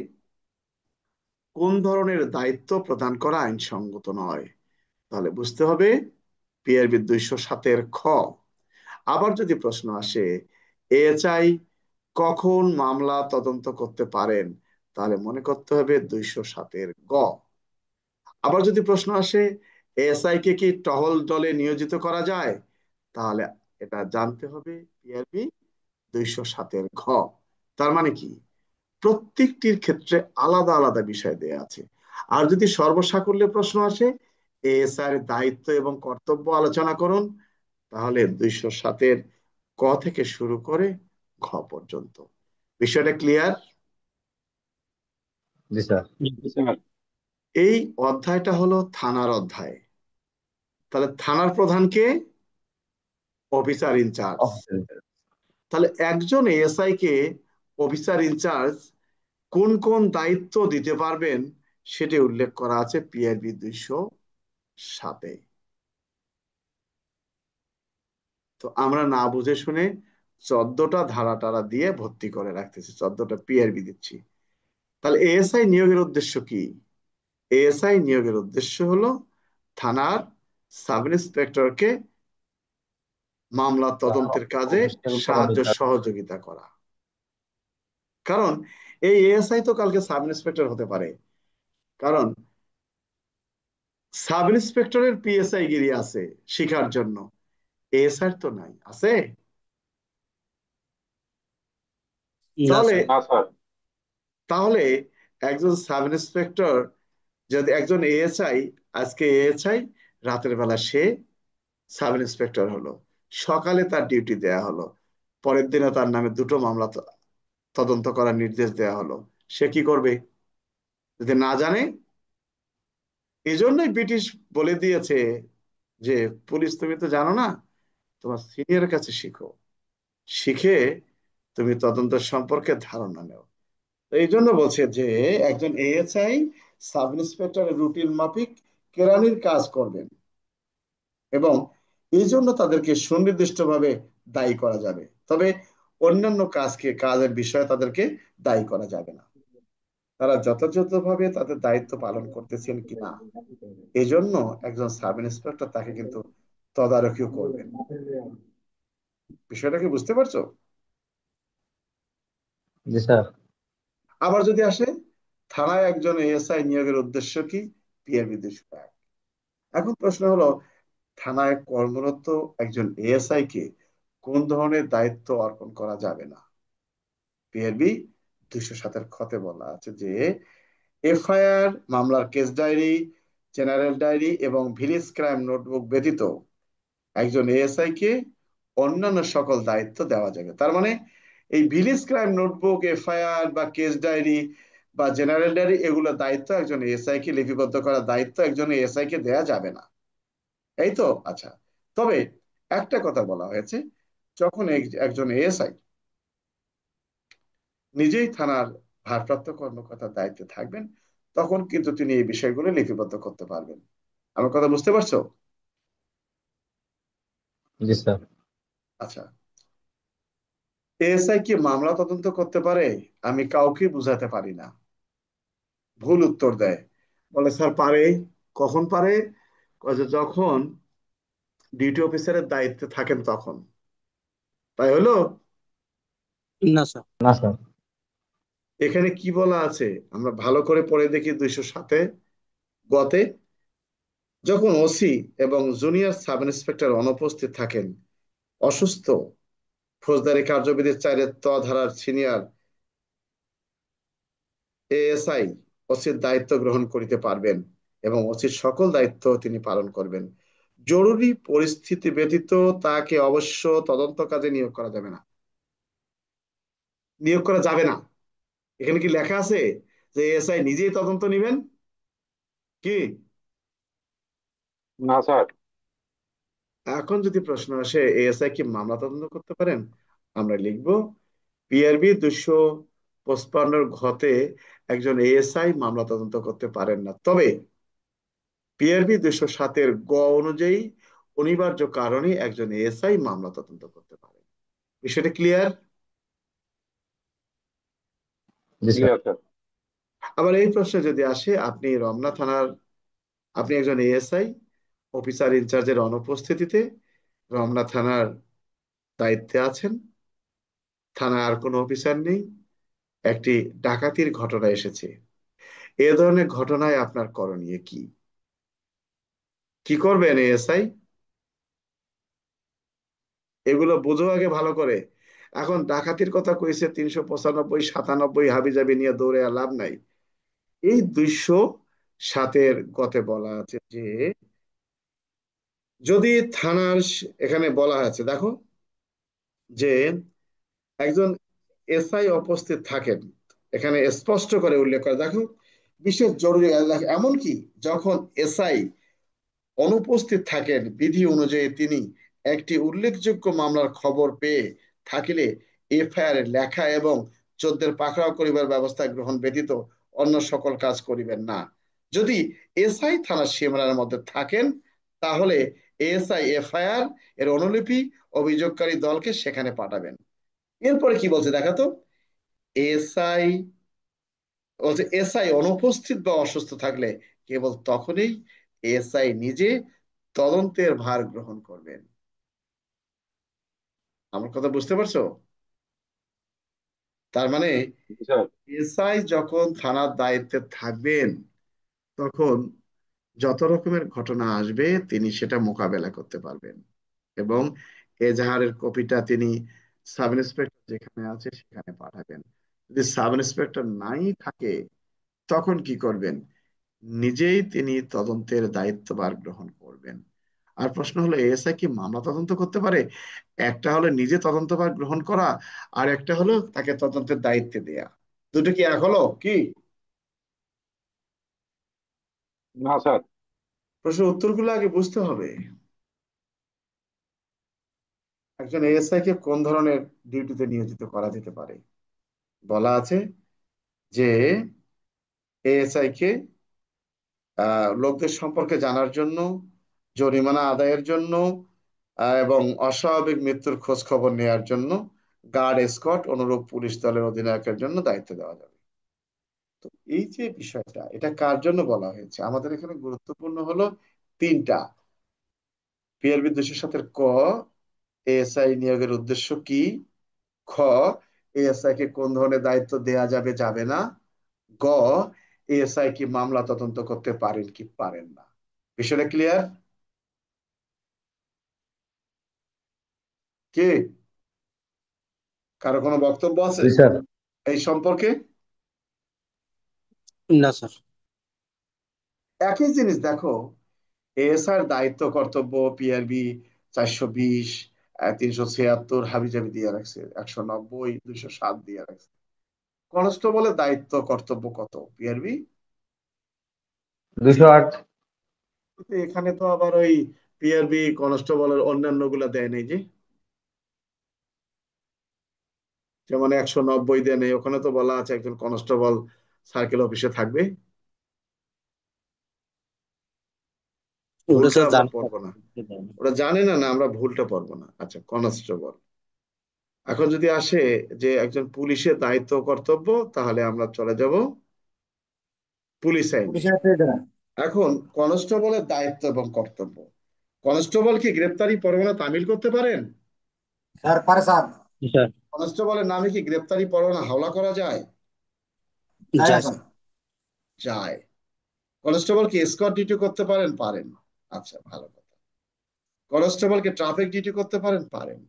কোন ধরনের দায়িত্ব প্রদান করা আইনসঙ্গত নয়, তাহলে বুঝতে হবে পিআরবি 207-এর খ। আবার যদি প্রশ্ন আসে এএসআই কখন মামলা তদন্ত করতে পারেন, তাহলে মনে করতে হবে 207-এর গ। আবার যদি প্রশ্ন আসে এএসআই কে কি টহল দলে নিয়োজিত করা যায়, তাহলে এটা জানতে হবে পিআরবি 207-এর ঘ। তার মানে কি, প্রত্যেকটির ক্ষেত্রে আলাদা আলাদা বিষয় দেয়া আছে। আর যদি সর্বসাকুল্যে প্রশ্ন আসে এএসআই এর দায়িত্ব এবং কর্তব্য আলোচনা করুন, তাহলে 207-এর ক থেকে শুরু করে ঘ পর্যন্ত। বিষয়টা ক্লিয়ার? জি স্যার। জি স্যার। এই অধ্যায়টা হলো থানার অধ্যায়। তাহলে থানার প্রধানকে অফিসার ইনচার্জ। Officer in charge. তাহলে একজন এএসআই কে অফিসার ইনচার্জ কোন কোন দায়িত্ব দিতে পারবেন সেটি উল্লেখ করা আছে পিআরবি 207-এ। তো আমরা না বুঝে শুনে 14টা ধারা টারা দিয়ে ভর্তি করে রাখতেছি, 14টা পিআরবি দিচ্ছি। তাহলে এএসআই নিয়োগের উদ্দেশ্য কি? এএসআই নিয়োগের উদ্দেশ্য হলো থানার সাব ইন্সপেক্টরকে মামলা তদন্তের কাজে অফিসিয়াল সাহায্য কর্মকর্তা। সহযোগিতা করা। কারণ এই এএসআই তো কালকে সাব ইন্সপেক্টর হতে পারে, কারণ সাব ইন্সপেক্টরের পিএসআই গিরি আছে শিখার জন্য, এএসআই তো নাই, আছে? না তাহলে স্যার। না স্যার। তাহলে একজন সাব ইন্সপেক্টর, যদি একজন এএসআই, আজকে এএসআই, রাতের বেলা সে সাব ইন্সপেক্টর হলো, সকালে তার ডিউটি দেয়া হলো, পরের দিনে তার নামে দুটো মামলা তদন্ত করার নির্দেশ দেয়া হলো, সে কি করবে যদি না জানে? এই জন্যই ব্রিটিশ বলে দিয়েছে যে পুলিশ তুমি তো জানো না, তোমার সিনিয়রের কাছে শিখো, শিখে তুমি তদন্ত সম্পর্কে ধারণা নেও। তো এই জন্য বলছে যে একজন এএসআই সাব ইন্সপেক্টরের রুটিন মাফিক কেরানির কাজ করবেন, এবং এই জন্য তাদেরকে সুনির্দিষ্টভাবে দায়ী করা যাবে। তবে অন্যান্য কাজের বিষয়ে তাদেরকে দায়ী করা যাবে না। তারা যথাযথভাবে তাদের দায়িত্ব পালন করতেছেন কিনা, এই জন্য একজন সাব ইন্সপেক্টর তাকে কিন্তু তদারকিও করবেন। বিষয়টা কি বুঝতে পারছো? জি স্যার। আবার যদি আসে, থানায় একজন এএসআই নিয়োগের উদ্দেশ্য কি? পিআরবি 201। এখন প্রশ্ন হলো, থানায় কর্মরত একজন এএসআই কে কোন ধরনের দায়িত্ব অর্পণ করা যাবে না? পিআরবি 207-এর খতে বলা আছে যে এফআইআর, মামলার কেস ডায়েরি, জেনারেল ডায়েরি এবং ভিলেজ ক্রাইম নোটবুক ব্যতীত একজন এএসআই কে অন্যান্য সকল দায়িত্ব দেওয়া যাবে। তার মানে এই ভিলেজ ক্রাইম নোটবুক, এফআইআর বা কেস ডায়েরি বা জেনারেল ডায়েরি, এগুলো দায়িত্ব একজন এএসআই কে লিপিবদ্ধ করার দায়িত্ব একজন এএসআই কে দেয়া যাবে না। এই তো, আচ্ছা। তবে একটা কথা বলা হয়েছে, যখন একজন এএসআই নিজেই থানার ভারপ্রাপ্ত কর্মকর্তার দায়িত্বে থাকবেন, তখন কিন্তু তিনি এই বিষয়গুলো লিপিবদ্ধ করতে পারবেন। আমার কথা বুঝতে পারছো? জি স্যার। আচ্ছা, এএসআই কি মামলা তদন্ত করতে পারে? আমি কাউকে বুঝাতে পারি না। ভুল উত্তর দেয়, বলে স্যার পারে। কখন পারে? কয় যে যখন ডিউটি অফিসারের দায়িত্বে থাকেন তখন। তাই হলো? না স্যার। না স্যার। এখানে কি বলা আছে আমরা ভালো করে পড়ে দেখি, 207-এ গতে, যখন ওসি এবং জুনিয়র সাব ইন্সপেক্টর অনুপস্থিত থাকেন, অসুস্থ, ফৌজদারি কার্যবিধির 4-এর ধারার সিনিয়র এএসআই ওসির দায়িত্ব গ্রহণ করিতে পারবেন এবং ওসির সকল দায়িত্ব তিনি পালন করবেন। জরুরি পরিস্থিতি ব্যতীত তাকে অবশ্য তদন্ত কাজে নিয়োগ করা যাবে না। নিয়োগ করা যাবে না, এখানে কি লেখা আছে যে এএসআই নিজেই তদন্ত নেবেন? কি? না স্যার। এখন যদি প্রশ্ন আসে এএসআই কি মামলা তদন্ত করতে পারেন, আমরা লিখবো পিআরবি 255 ঘতে একজন এএসআই মামলা তদন্ত করতে পারেন না। তবে পিআরবি 207-এর অনুযায়ী অনিবার্য কারণে একজন এএসআই মামলা তদন্ত করতে পারেন। বিষয়টা ক্লিয়ার? জি স্যার। Clear sir. আবার এই প্রশ্নে যদি আসে, আপনি একজন এএসআই, অফিসার ইনচার্জের অনুপস্থিতিতে রমনা থানার দায়িত্বে আছেন, থানায় আর কোনো অফিসার নেই, একটি ডাকাতির ঘটনা এসেছে। এ ধরনের ঘটনায় আপনার করণীয় কি? কি করবেন এএসআই? এগুলো বোঝো আগে ভালো করে। এখন ডাকাতির কথা কইছে 395, 97 হাবিজাবি নিয়ে দৌড়ে আর লাভ নাই। এই 207-এর গতে বলা আছে যে যদি এখানে বলা আছে, দেখো, যে একজন এসআই উপস্থিত থাকেন, এখানে স্পষ্ট করে উল্লেখ করে, দেখো, বিশেষ জরুরি এমনকি যখন এসআই অনুপস্থিত থাকেন, বিধি অনুযায়ী তিনি একটি উল্লেখযোগ্য মামলার খবর পেয়ে থাকিলে এফআইআর লেখা এবং চোদ্দের পাকড়াও করিবার ব্যবস্থা গ্রহণ ব্যতীত অন্য সকল কাজ করিবেন না। যদি এসআই থানার সীমানার মধ্যে থাকেন, তাহলে এসআই এফআইআর এর অনুলিপি অভিযোগকারী দলকে সেখানে পাঠাবেন। এরপরে কি বলছে দেখাতো, এসআই বলছে এসআই অনুপস্থিত বা অসুস্থ থাকলে কেবল তখনই এসআই নিজে তদন্তের ভার গ্রহণ করবেন। আমার কথা বুঝতে পারছো? তার মানে জি স্যার। এসআই যখন থানার দায়িত্বে থাকবেন, তখন যত রকমের ঘটনা আসবে তিনি সেটা মোকাবেলা করতে পারবেন, এবং এজাহারের কপিটা তিনি সাব ইন্সপেক্টর যেখানে আছে সেখানে পাঠাবেন। যদি সাব ইন্সপেক্টর নাই থাকে, তখন কি করবেন? নিজেই তিনি তদন্তের দায়িত্বভার গ্রহণ করবেন। আর প্রশ্ন হলো, এএসআই কি মামলা তদন্ত করতে পারে? একটা হলো নিজে তদন্তভার গ্রহণ করা, আর একটা হলো তাকে তদন্তের দায়িত্বে দেয়া। দুটো কি এক হলো কি? না স্যার। প্রশ্নের উত্তরগুলো আগে বুঝতে হবে। একজন এএসআই কে কোন ধরনের ডিউটিতে নিয়োজিত করা যেতে পারে? বলা আছে যে এএসআই কে লোকদের সম্পর্কে জানার জন্য, জরিমানা আদায়ের জন্য, এবং অস্বাভাবিক মৃত্যুর খোঁজ খবর নেওয়ার জন্য গার্ড এসকর্ট অনুরূপ পুলিশ দলের অধিনায়কের জন্য দায়িত্ব দেওয়া যাবে। তো এই যে বিষয়টা, এটা কার জন্য বলা হয়েছে? আমাদের এখানে গুরুত্বপূর্ণ হলো তিনটা। পিআরবি 207 ক, এএসআই নিয়োগের উদ্দেশ্য কি? খ, এএসআই কে কোন ধরনের দায়িত্ব দেয়া যাবে যাবে না? গ, এএসআই কি মামলা তদন্ত করতে পারেন কি পারেন না? বিষয়টা ক্লিয়ার? কি, কারো কোনো বক্তব্য আছে জি স্যার। এই সম্পর্কে? না স্যার। একই জিনিস দেখো, এএসআর দায়িত্ব কর্তব্য পিআরবি 420, 376 হাবিজাবি দিয়ে রাখছে, 190, 207 দিয়ে রাখছে। কনস্টেবলের দায়িত্ব কর্তব্য কত পিআরবি? 208। এখানে তো আবার ওই পিআরবি কনস্টেবলের অন্যান্য গুলা দেয় নাই যে, যেমন 190 দেয় নেই। ওখানে তো বলা আছে একজন কনস্টেবল সার্কেল অফিসে থাকবে। ওটা ভুলটা স্যার আমরা জানি পড়বো না, ওরা জানে না, না আমরা ভুলটা পড়বো না। আচ্ছা, কনস্টেবল। এখন যদি আসে যে একজন পুলিশের দায়িত্ব কর্তব্য, তাহলে আমরা চলে যাব পুলিশ আইনে। পুলিশের ট্রেডার এখন কনস্টেবলের দায়িত্ব এবং কর্তব্য, কনস্টেবল কি গ্রেপ্তারি পরোয়ানা তামিল করতে পারেন? স্যার, পারে স্যার। স্যার। কনস্টেবলের নামে কি গ্রেপ্তারি পরোয়ানা হাওলা করা যায়? যায় না যায় স্যার। স্যার। যায়। কনস্টেবল কি এসকর্ট ডিউটি করতে পারেন? পারেন। আচ্ছা, ভালো কথা। কনস্টেবল কি ট্রাফিক ডিউটি করতে পারেন? পারেন।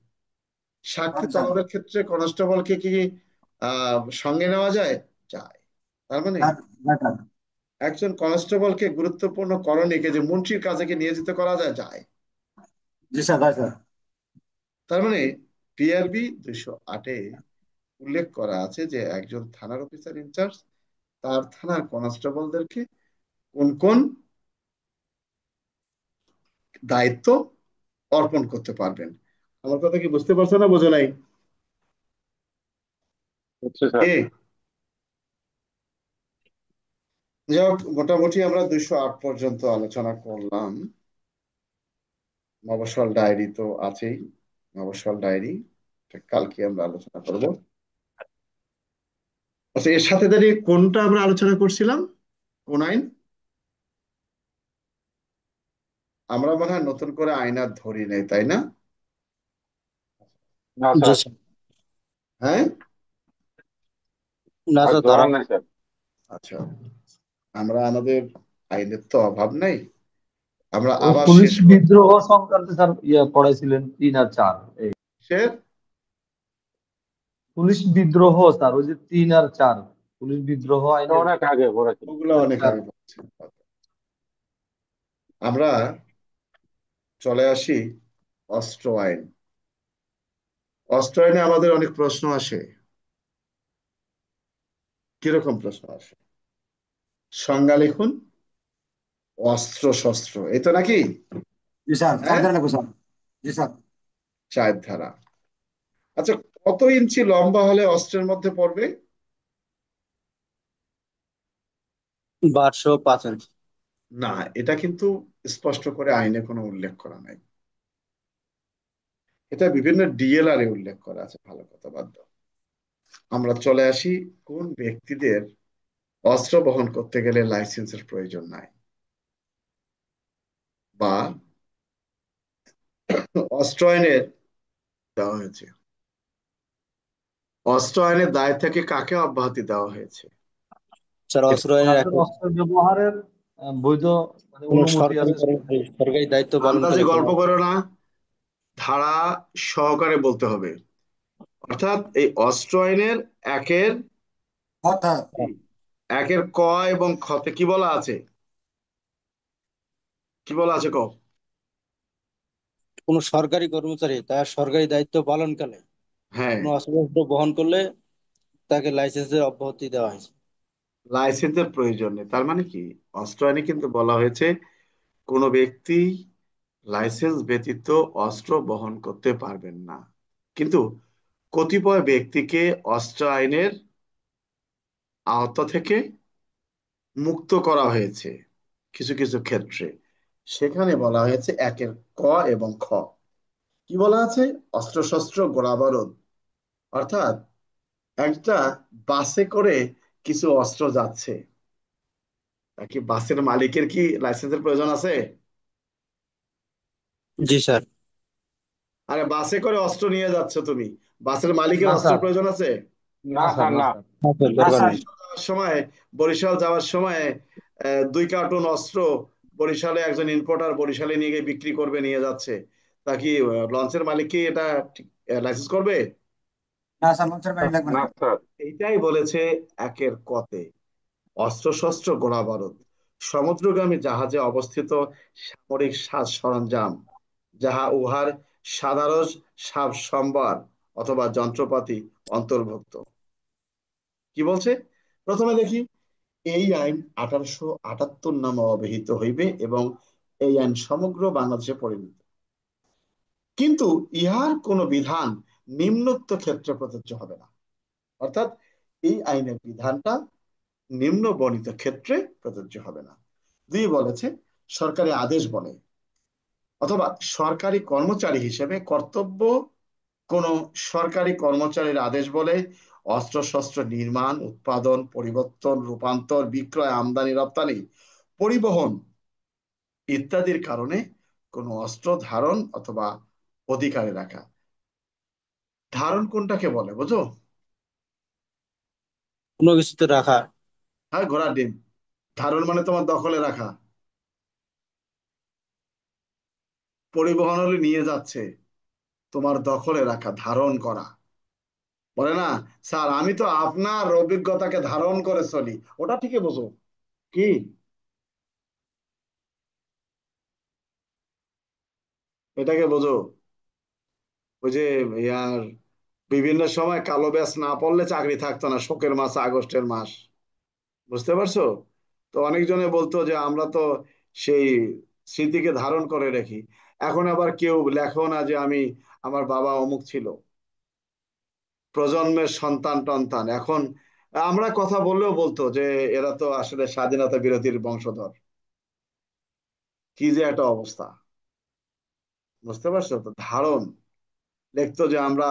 সাক্ষী পারেন স্যার। তলবের ক্ষেত্রে কনস্টেবলকে কি সঙ্গে নেওয়া যায়? যায়। তার মানে স্যার, যায় স্যার। একজন কনস্টেবলকে গুরুত্বপূর্ণ করণিকে যে মন্ত্রীর কাছে কি নিয়োজিত করা যায়? যায়। জি স্যার, যায় স্যার। তার মানে পিআরবি 208-এ উল্লেখ করা আছে যে একজন থানার অফিসার ইনচার্জ তার থানার কনস্টেবলদেরকে কোন কোন দায়িত্ব অর্পণ করতে পারবেন। আমার কথা কি বুঝতে পারছো না বোঝো নাই? হচ্ছে স্যার। এ যাই হোক, মোটামুটি আমরা 208 পর্যন্ত আলোচনা করলাম। মফস্বল ডায়েরি তো আছেই, মফস্বল ডায়েরি কালকে আমরা আলোচনা করব। আচ্ছা, এর সাথে দাঁড়িয়ে কোনটা আমরা আলোচনা করছিলাম? কোন আইন? আমরা মনে হয় নতুন করে আইন আর ধরি নাই, তাই না? না জি স্যার, স্যার। হ্যাঁ। না আর স্যার, ধরা ধরার নাই স্যার। আচ্ছা, আমরা আমাদের আইনের তো অভাব নাই, আমরা ওই আবার পুলিশ শেষ করব। বিদ্রোহ সংক্রান্তে স্যার পড়াইছিলেন 3 আর 4। এই সে পুলিশ বিদ্রোহ স্যার, ওই যে 3 আর 4 পুলিশ বিদ্রোহ এটা আইনের অনেক আগে পড়েছিল। ওগুলো 3 আর অনেক 4। আগে বলছি। আমরা চলে আসি অস্ত্র আইন। অস্ত্র আইনে আমাদের অনেক প্রশ্ন আসে। কিরকম প্রশ্ন আসে? সংজ্ঞা লিখুন, অস্ত্র শস্ত্র, এই তো নাকি? জি স্যার, হ্যাঁ, 4 ধারা লাগবে স্যার। জি স্যার। 4 ধারা। আচ্ছা, কত ইঞ্চি লম্বা হলে অস্ত্রের মধ্যে পড়বে? 1205 ইঞ্চি। না, এটা কিন্তু স্পষ্ট করে আইনে কোনো উল্লেখ করা নাই। এটা বিভিন্ন ডিএলআর এ উল্লেখ করা আছে। ভালো কথা, বাদ দাও। আমরা চলে আসি কোন ব্যক্তিদের অস্ত্র বহন করতে গেলে লাইসেন্সের প্রয়োজন নাই, বা অস্ত্র আইনের দেওয়া হয়েছে। অস্ত্র আইনের দায় থেকে কাকে অব্যাহতি দেওয়া হয়েছে? স্যার, এটা অস্ত্র আইনের তাদের অস্ত্র ব্যবহারের বৈধ মানে কোন অনুমতি সরকারি আছে। কর্মচারী সরকারি দায়িত্ব আন্দাজে পালনকালে কোন গল্প করো না, ধারা সহকারে বলতে হবে। অর্থাৎ এই অস্ত্র আইনের একের অর্থাৎ কি? একের ক এবং খতে কি বলা আছে? কি বলা আছে ক? কোন সরকারি কর্মচারী তার সরকারি দায়িত্ব পালনকালে হ্যাঁ, কোন অস্ত্রশস্ত্র বহন করলে তাকে লাইসেন্সের অব্যাহতি দেওয়া হয়েছে। লাইসেন্সের প্রয়োজন নেই। তার মানে কি, অস্ত্র আইনে কিন্তু বলা হয়েছে কোনো ব্যক্তি লাইসেন্স ব্যতীত অস্ত্র বহন করতে পারবেন না। কিন্তু কতিপয় ব্যক্তিকে অস্ত্র আইনের আওতা থেকে মুক্ত করা হয়েছে কিছু কিছু ক্ষেত্রে। সেখানে বলা হয়েছে একের ক এবং খ। কি বলা আছে? অস্ত্রশস্ত্র গোলাবারুদ, অর্থাৎ একটা বাসে করে কিছু অস্ত্র যাচ্ছে, তা কি বাসের মালিকের কি লাইসেন্সের প্রয়োজন আছে? জি স্যার। আরে বাসে করে অস্ত্র নিয়ে যাচ্ছ তুমি, বাসের মালিকের না অস্ত্রের স্যার, প্রয়োজন আছে? না না স্যার, স্যার, না না। স্যার। হ্যাঁ স্যার, না দরকার স্যার। নেই। যাওয়ার সময়, বরিশাল যাওয়ার সময় 2 কার্টুন অস্ত্র বরিশালে একজন ইম্পোর্টার বরিশালে নিয়ে গিয়ে বিক্রি করবে, নিয়ে যাচ্ছে, তা কি লঞ্চের মালিক কি এটা লাইসেন্স করবে? না স্যার, লঞ্চের গাড়ি লাগবে না। না স্যার। এইটাই বলেছে একের কতে। অস্ত্রশস্ত্র গোলাবারুদ সমুদ্রগামী জাহাজে অবস্থিত সামরিক সাজ সরঞ্জাম, যাহা উহার সাধারণ সাব সম্ভার অথবা যন্ত্রপাতি অন্তর্ভুক্ত। কি বলছে? প্রথমে দেখি, এই আইন 1878 নামে অভিহিত হইবে এবং এই আইন সমগ্র বাংলাদেশে পরিণত, কিন্তু ইহার কোন বিধান নিম্নোক্ত ক্ষেত্রে প্রযোজ্য হবে না। অর্থাৎ এই আইনের বিধানটা নিম্ন বর্ণিত ক্ষেত্রে প্রযোজ্য হবে না। দুই বলেছে, সরকারি আদেশ বলে অথবা সরকারি কর্মচারী হিসেবে কর্তব্য কোন সরকারি কর্মচারীর আদেশ বলে অস্ত্রশস্ত্র নির্মাণ, উৎপাদন, পরিবর্তন, রূপান্তর, বিক্রয়, আমদানি রপ্তানি, পরিবহন ইত্যাদির কারণে কোনো অস্ত্র ধারণ অথবা অধিকারে রাখা। ধারণ কোনটাকে বলে বুঝো? কোনো কিছুতে রাখা। হ্যাঁ, ঘোড়ার ডিম। ধারণ মানে তোমার দখলে রাখা। পরিবহন হলে নিয়ে যাচ্ছে, তোমার দখলে রাখা, ধারণ করা। বলে না, স্যার আমি তো আপনার অভিজ্ঞতাকে ধারণ করে চলি, ওটা ঠিকই বুঝো। কি? এটাকে বোঝো? ওই যে ইয়ার বিভিন্ন সময় কালো ব্যাচ না পড়লে চাকরি থাকতো না, শোকের মাস আগস্টের মাস, বুঝতে পারছো? তো অনেকজনে বলতো যে আমরা তো সেই স্মৃতিকে ধারণ করে রাখি। এখন আবার কেউ লেখো না যে আমি, আমার বাবা অমুক ছিল, প্রজন্মের সন্তান টন্তান। এখন আমরা কথা বললেও বলতো যে এরা তো আসলে স্বাধীনতা বিরোধীর বংশধর। কি যে একটা অবস্থা, বুঝতে পারছো তো? ধারণ লিখতো যে আমরা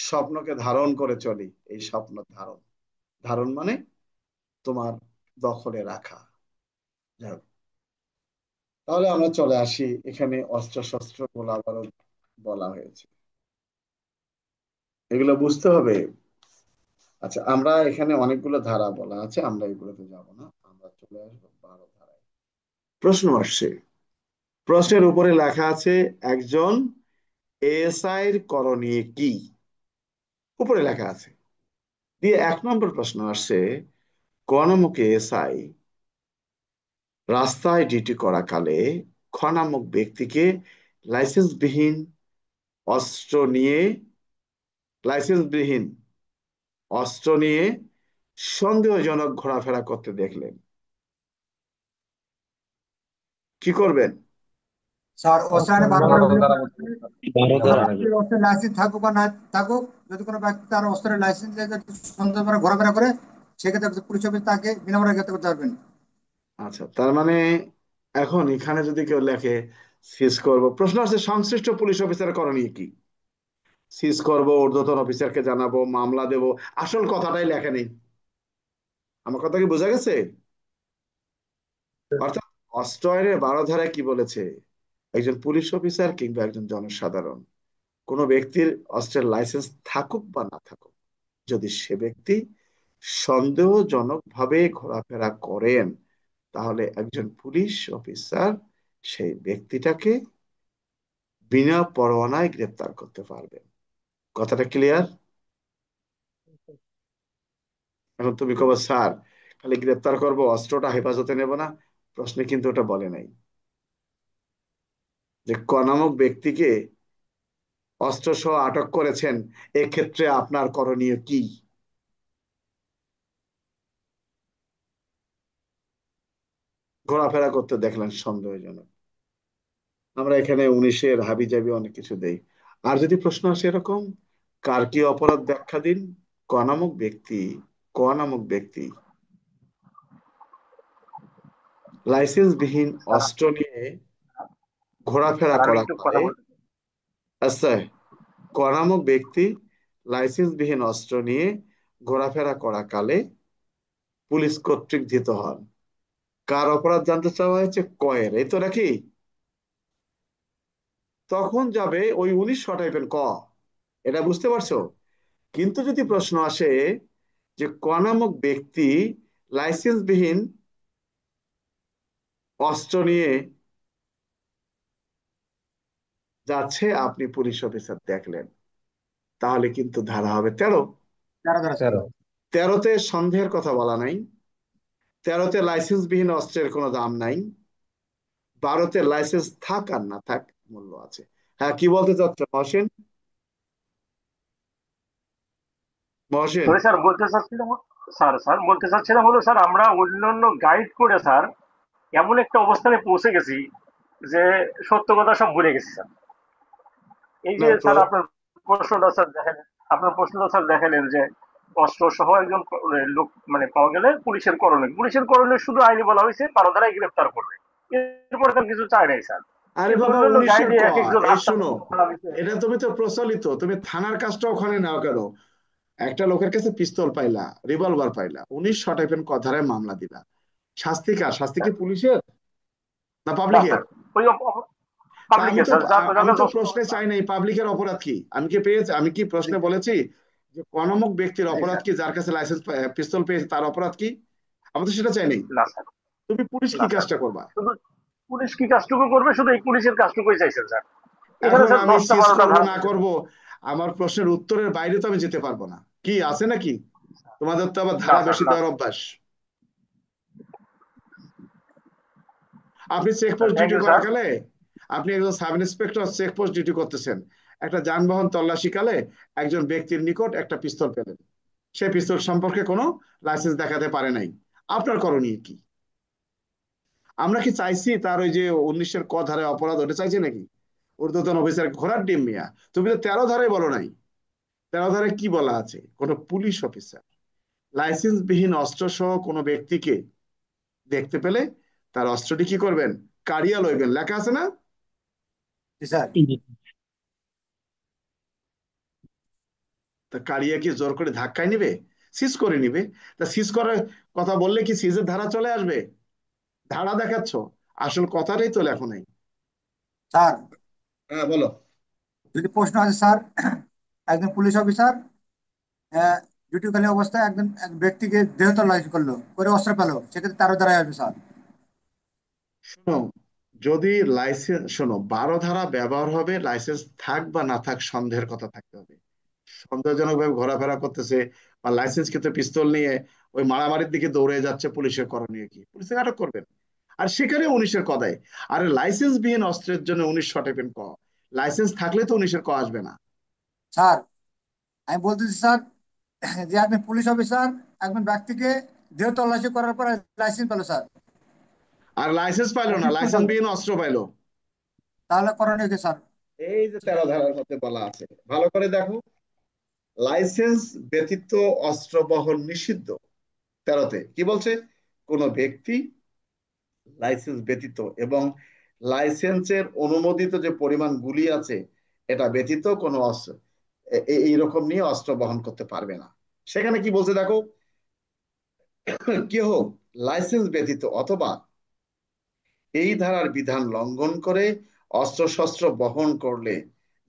স্বপ্নকে ধারণ করে চলি, এই স্বপ্ন ধারণ। ধারণ মানে তোমার দখলে রাখা। যাই হোক, তাহলে আমরা চলে আসি এখানে, অস্ত্র শস্ত্র গোলা বারুদ বলা হয়েছে, এগুলো বুঝতে হবে। আচ্ছা, আমরা এখানে অনেকগুলো ধারা বলা আছে, আমরা এগুলোতে যাব না, আমরা চলে আসবো 12 ধারায়। প্রশ্ন আসছে, প্রশ্নের উপরে লেখা আছে একজন এএসআই এর করণীয় কি, উপরে লেখা আছে। দিয়ে 1 নম্বর প্রশ্ন আসছে, ক নামক এএসআই রাস্তায় ডিউটি করাকালে খ নামক ব্যক্তিকে লাইসেন্সবিহীন অস্ত্র নিয়ে লাইসেন্সবিহীন অস্ত্র নিয়ে সন্দেহজনক ঘোরাফেরা করতে দেখলেন, কি করবেন? স্যার, অস্ত্রায়নে 12 ধারা বারো উল্লেখ দ্বারা করা আছে। মোতাবেক বারো নেওয়া কোনো দ্বারা। হবে। ব্যক্তির অস্ত্রের লাইসেন্স থাকুক বা না থাকুক, যদি কোনো ব্যক্তি তার অস্ত্রের লাইসেন্স নিয়ে যদি সন্দেহ করে ঘোরাফেরা করে, সেক্ষেত্রে পুলিশ অফিস তাকে বিনামূল্যে গ্রেপ্তার করতে পারবেন। আচ্ছা, তার মানে এখন এখানে যদি কেউ লেখে সিজ করব, প্রশ্ন আছে সংশ্লিষ্ট পুলিশ অফিসার করণীয় কি? সিজ করব, ঊর্ধ্বতন অফিসারকে জানাবো, মামলা দেব, আসল কথাটাই লেখা নেই। আমার কথা কি বোঝা গেছে? অর্থাৎ অস্ত্র আইনের 12 ধারায় কি বলেছে, একজন পুলিশ অফিসার কিংবা একজন জনসাধারণ, কোনো ব্যক্তির অস্ত্রের লাইসেন্স থাকুক বা না থাকুক, যদি সে ব্যক্তি সন্দেহজনকভাবে ঘোরাফেরা করেন, তাহলে একজন পুলিশ অফিসার সেই ব্যক্তিটাকে বিনা পরোয়ানায় গ্রেপ্তার করতে পারবেন। কথাটা ক্লিয়ার? এখন তুমি কবে স্যার খালি গ্রেপ্তার করব, অস্ত্রটা হেফাজতে নেব না? প্রশ্নে কিন্তু ওটা বলে নাই যে ক নামক ব্যক্তিকে অস্ত্র সহ আটক করেছেন, এক্ষেত্রে আপনার করণীয় কি? ঘোরাফেরা করতে দেখলেন সন্দেহজনক। আমরা এখানে 19-এর হাবিজাবি অনেক কিছু দেই। আর যদি প্রশ্ন আসে এরকম, কার কি অপরাধ ব্যাখ্যা দিন, ক নামক ব্যক্তি, ক নামক ব্যক্তি লাইসেন্সবিহীন অস্ত্র নিয়ে ঘোরাফেরা স্যার আমি করা একটু কথা কালে বলতে আচ্ছা, ক নামক ব্যক্তি লাইসেন্সবিহীন অস্ত্র নিয়ে ঘোরাফেরা করা কালে পুলিশ কর্তৃক ধৃত হন। কার অপরাধ জানতে চাওয়া হয়েছে? কয়ের, এই তো নাকি? তখন যাবে ওই 19 টাইপের ক, এটা বুঝতে পারছো? কিন্তু যদি প্রশ্ন আসে যে ক নামক ব্যক্তি লাইসেন্সবিহীন অস্ত্র নিয়ে যাচ্ছে, আপনি পুলিশ অফিসার দেখলেন, তাহলে কিন্তু ধারা হবে 13। যারা যারা স্যার 13। 13তে সন্দেহের কথা বলা নাই, 13তে লাইসেন্সবিহীন অস্ত্রের কোনো দাম নাই, 12তে লাইসেন্স থাক আর না থাক মূল্য আছে। হ্যাঁ, কি বলতে চাচ্ছ মহসিন? মহসিন, সরি স্যার বলতে চাচ্ছিলাম, স্যার বলতে চাচ্ছিলাম হলো স্যার আমরা অন্যান্য গাইড করে স্যার এমন একটা অবস্থানে পৌঁছে গেছি যে সত্য কথা সব ভুলে গেছি স্যার। এই না যে তো, স্যার আপনার প্রশ্নটা স্যার দেখালেন যে অস্ত্র সহ একজন লোক মানে পাওয়া গেলে পুলিশের করণীয় শুধু আইনি বলা হয়েছে 12 ধারায় গ্রেফতার করবে, এরপরে তো কিছু চাই নাই স্যার। আরে কিন্তু বাবা অন্যান্য 19 গাইডে ক, এক একজন এই রাস্তা শুনো, এটা তুমি তো প্রচলিত, তুমি থানার কাজটা ওখানে নাও কেন? একটা লোকের কাছে পিস্তল পাইলা, রিভলভার পাইলা, 19 টাইপের ধারায় মামলা দিলা, শাস্তি কার? শাস্তি কি পুলিশের না না পাবলিকের? স্যার ওই তা আমি পাবলিকের তো স্যার যার আমি যার তো দোষ প্রশ্নে চাই নাই পাবলিকের অপরাধ কি, আমি কি পেয়েছি? আমি কি প্রশ্নে বলেছি যে কনমক ব্যক্তির অপরাধ কি, যার কাছে লাইসেন্স পিস্তল পেয়েছে তার অপরাধ কি? আমি তো সেটা চাই নাই। না স্যার, তুমি পুলিশ না কি স্যার, কাজটা করবা? শুধু পুলিশ কি কাজটুকু করবে, শুধু এই পুলিশের কাজটুকুই চাইছেন স্যার। এখানে এখন স্যার আমি 10টা সিজ 12টা করব ধারা না চাইছেন। করব, আমার প্রশ্নের উত্তরের বাইরে তো আমি যেতে পারবো না, কি আছে নাকি? তোমাদের তো আবার না ধারা স্যার, বেশি না দেওয়ার অভ্যাস। আপনি sir, checkpost thank duty you করা স্যার। কালে, আপনি একজন সাব ইন্সপেক্টর চেকপোস্ট ডিউটি করতেছেন, একটা যানবাহন তল্লাশি কালে একজন ব্যক্তির নিকট একটা পিস্তল পেলেন, সে পিস্তল সম্পর্কে কোনো লাইসেন্স দেখাতে পারে নাই, আপনার করণীয় কি? আমরা কি চাইছি তার ওই যে 19 ক ধারায় অপরাধ, ওটা চাইছি নাকি? ঊর্ধ্বতন অফিসার ঘোড়ার ডিম মিয়া, তুমি তো 13 ধারায় বলো নাই। 13 ধারায় কি বলা আছে? কোন পুলিশ অফিসার লাইসেন্সবিহীন অস্ত্র সহ কোনো ব্যক্তিকে দেখতে পেলে তার অস্ত্রটি কি করবেন? কাড়িয়া লইবেন, লেখা আছে না? জি স্যার। তা কাড়িয়া কি জোর করে ধাক্কায় নিবে? সিজ করে নিবে। তা সিজ করার কথা বললে কি সিজের ধারা চলে আসবে? ধারা দেখাচ্ছ, আসল কথাটাই তো লেখো নাই। স্যার হ্যাঁ বলো। যদি প্রশ্ন আছে স্যার, একজন পুলিশ অফিসার ডিউটিকালীন অবস্থায় একজন এক ব্যক্তিকে দেহ তল্লাশি করলো, করে অস্ত্র পেলো, সেক্ষেত্রে 13 ধারায় আসবে স্যার। শোনো, যদি লাইসেন্স, শোনো, 12 ধারা ব্যবহার হবে লাইসেন্স থাক বা না থাক, সন্দেহের কথা থাকতে হবে। সন্দেহজনক ভাবে ঘোরাফেরা করতেছে বা লাইসেন্স কিন্তু পিস্তল নিয়ে ওই মারামারির দিকে দৌড়ে যাচ্ছে, পুলিশের করণীয় কি? পুলিশকে আটক করবেন। আর সেখানে 19 ক দেয়। আরে লাইসেন্স বিহীন অস্ত্রের জন্য 19 টাইপের ক, লাইসেন্স থাকলে তো 19 ক আসবে না। স্যার আমি বলতেছি স্যার, যে একজন পুলিশ অফিসার একজন ব্যক্তিকে দেহ তল্লাশি করার পর লাইসেন্স পেলো স্যার, আর লাইসেন্স পাইলো না, সিজ করে লাইসেন্স ফেললো, বিহীন অস্ত্র পাইলো, তাহলে করণীয় কি স্যার? এই যে 13 ধারার মধ্যে বলা আছে, ভালো করে দেখো, লাইসেন্স ব্যতীত অস্ত্র বহন নিষিদ্ধ। 13তে কি বলছে? কোন ব্যক্তি লাইসেন্স ব্যতীত এবং লাইসেন্সের অনুমোদিত যে পরিমাণ গুলি আছে এটা ব্যতীত কোনো অস্ত্র এইরকম নিয়ে অস্ত্র বহন করতে পারবে না। সেখানে কি বলছে দেখো, কেহ লাইসেন্স ব্যতীত অথবা এই ধারার বিধান লঙ্ঘন করে অস্ত্রশস্ত্র বহন করলে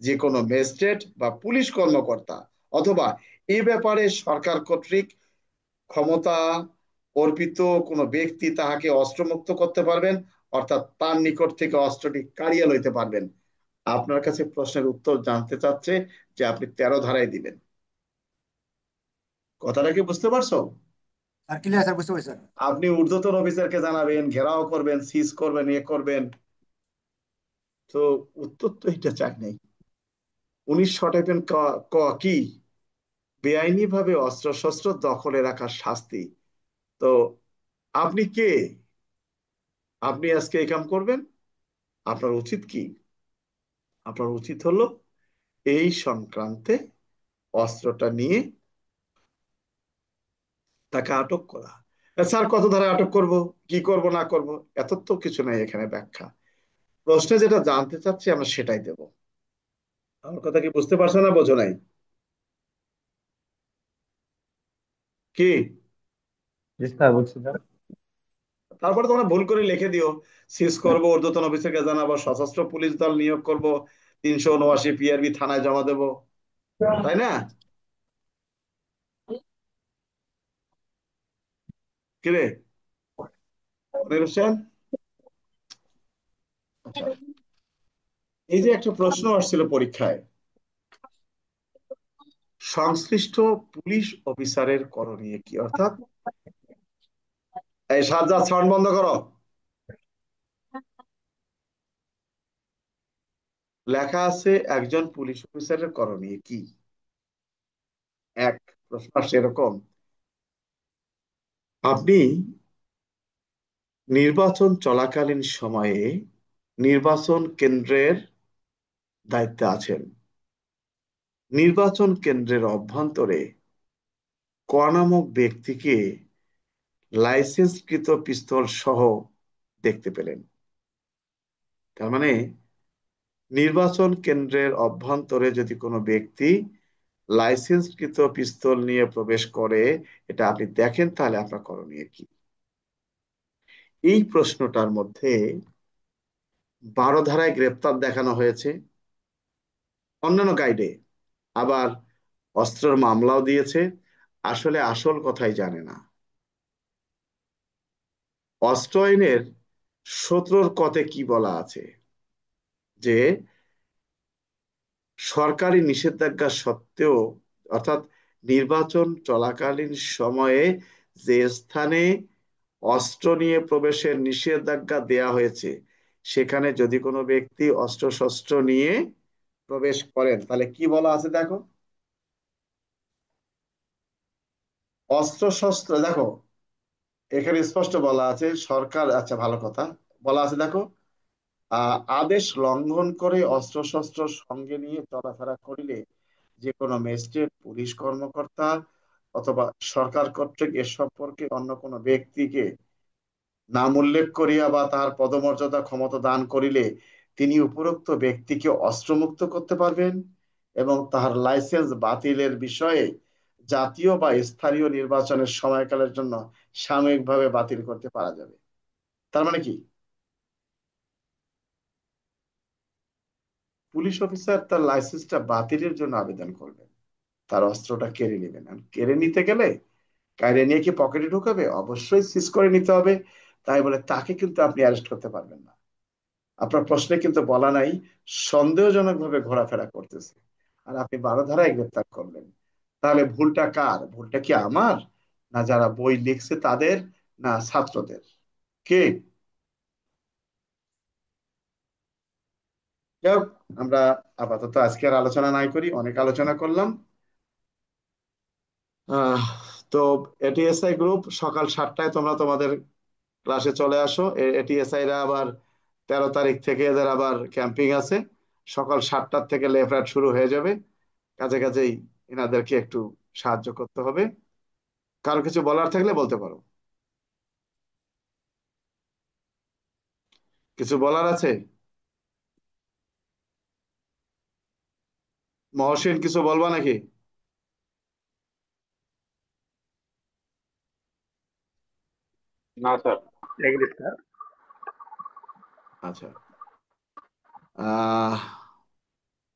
যে কোনো ম্যাজিস্ট্রেট বা পুলিশ কর্মকর্তা অথবা এ ব্যাপারে সরকার কর্তৃক ক্ষমতা অর্পিত কোনো ব্যক্তি তাহাকে অস্ত্রমুক্ত করতে পারবেন, অর্থাৎ তার নিকট থেকে অস্ত্রটি কাড়িয়া লইতে পারবেন। আপনার কাছে প্রশ্নের উত্তর জানতে চাচ্ছে যে আপনি 13 ধারায় দিবেন। কথাটা কি বুঝতে পারছো? স্যার ক্লিয়ার স্যার, বুঝতে পারছি স্যার। আপনি ঊর্ধ্বতন অফিসারকে জানাবেন, ঘেরাও করবেন, সিজ করবেন, এ করবেন, তো উত্তর তো এটা চাই নাই। 19 টাইপের ক, ক কি? বেআইনি ভাবে অস্ত্র শস্ত্র দখলে রাখার শাস্তি। তো আপনি কে? আপনি আজকে এই কাম করবেন? আপনার উচিত কি? আপনার উচিত হলো এই সংক্রান্তে অস্ত্রটা নিয়ে তাকে আটক করা। স্যার কত ধারা আটক করব, কি করব না করব, এত তো কিছু নাই এখানে ব্যাখ্যা। প্রশ্নে যেটা জানতে চাচ্ছি আমরা সেটাই দেব। আমার কথা কি বুঝতে পারছো না, বোঝো নাই কি? জি স্যার, বলছি স্যার। তারপরে তোমরা ভুল করে লিখে দিও, সিজ করবো, ঊর্ধ্বতন অফিসারকে জানাবো, সশস্ত্র পুলিশ দল নিয়োগ করব, 379 পিআরবি থানায় জমা দেবো, তাই না? কিরে মনির হোসেন? আচ্ছা, এই যে একটা প্রশ্ন আসছিল পরীক্ষায়, সংশ্লিষ্ট পুলিশ অফিসারের করণীয় কি, অর্থাৎ এই সাজ্জাদ সাউন্ড বন্ধ করো, লেখা আছে একজন পুলিশ অফিসারের করণীয় কি। এক প্রশ্ন আসছে এরকম, আপনি নির্বাচন চলাকালীন সময়ে নির্বাচন কেন্দ্রের দায়িত্বে আছেন, নির্বাচন কেন্দ্রের অভ্যন্তরে ক নামক ব্যক্তিকে লাইসেন্সকৃত পিস্তল সহ দেখতে পেলেন। তার মানে নির্বাচন কেন্দ্রের অভ্যন্তরে যদি কোনো ব্যক্তি লাইসেন্সকৃত পিস্তল নিয়ে প্রবেশ করে, এটা আপনি দেখেন, তাহলে আপনার করণীয় কি। এই প্রশ্নটার মধ্যে 12 ধারায় গ্রেপ্তার দেখানো হয়েছে, অন্যান্য গাইডে আবার অস্ত্রের মামলাও দিয়েছে। আসলে আসল কথাই জানে না। অস্ত্র আইনের 17 কতে কি বলা আছে, যে সরকারি নিষেধাজ্ঞা সত্ত্বেও, অর্থাৎ নির্বাচন চলাকালীন সময়ে যে স্থানে অস্ত্র নিয়ে প্রবেশের নিষেধাজ্ঞা দেয়া হয়েছে, সেখানে যদি কোনো ব্যক্তি অস্ত্র শস্ত্র নিয়ে প্রবেশ করেন, তাহলে কি বলা আছে দেখো, অস্ত্র শস্ত্র দেখো, এখানে স্পষ্ট বলা আছে সরকার, আচ্ছা ভালো কথা, বলা আছে দেখো, আদেশ লঙ্ঘন করে অস্ত্রশস্ত্র সঙ্গে নিয়ে চলাফেরা করিলে যে কোনো ম্যাজিস্ট্রেট, পুলিশ কর্মকর্তা অথবা সরকার কর্তৃক এ সম্পর্কে অন্য কোনো ব্যক্তিকে নাম উল্লেখ করিয়া বা তার পদমর্যাদা ক্ষমতা দান করিলে তিনি উপরোক্ত ব্যক্তিকে অস্ত্রমুক্ত করতে পারবেন এবং তাহার লাইসেন্স বাতিলের বিষয়ে জাতীয় বা স্থানীয় নির্বাচনের সময়কালের জন্য সাময়িকভাবে বাতিল করতে পারা যাবে। তার মানে কি, পুলিশ অফিসার তার লাইসেন্সটা বাতিলের জন্য আবেদন করবেন, তার অস্ত্রটা কেড়ে নেবেন। আর কেড়ে নিতে গেলে কায়রে নিয়ে কি পকেটে ঢুকাবে? অবশ্যই সিজ করে নিতে হবে। তাই বলে তাকে কিন্তু আপনি অ্যারেস্ট করতে পারবেন না। আপনার প্রশ্নে কিন্তু বলা নাই সন্দেহজনক ভাবে ঘোরাফেরা করতেছে, আর আপনি 12 ধারায় গ্রেপ্তার করলেন। তাহলে ভুলটা কার? ভুলটা কি আমার, না যারা বই লিখছে তাদের, না ছাত্রদের? কে? যাই হোক, আমরা আপাতত আজকে আর আলোচনা নাই করি, অনেক আলোচনা করলাম। আহ তো এটিএসআই গ্রুপ সকাল 7টায় তোমরা তোমাদের ক্লাসে চলে আসো। এটিএসআই রা আবার 13 তারিখ থেকে এদের আবার ক্যাম্পিং আছে, সকাল 7টা থেকে লেফট রাইট শুরু হয়ে যাবে। কাজে কাজেই এনাদেরকে একটু সাহায্য করতে হবে। কারো কিছু বলার থাকলে বলতে পারো। কিছু বলার আছে? মহসিন কিছু বলবা নাকি? না স্যার। Negative sir. আচ্ছা, আহ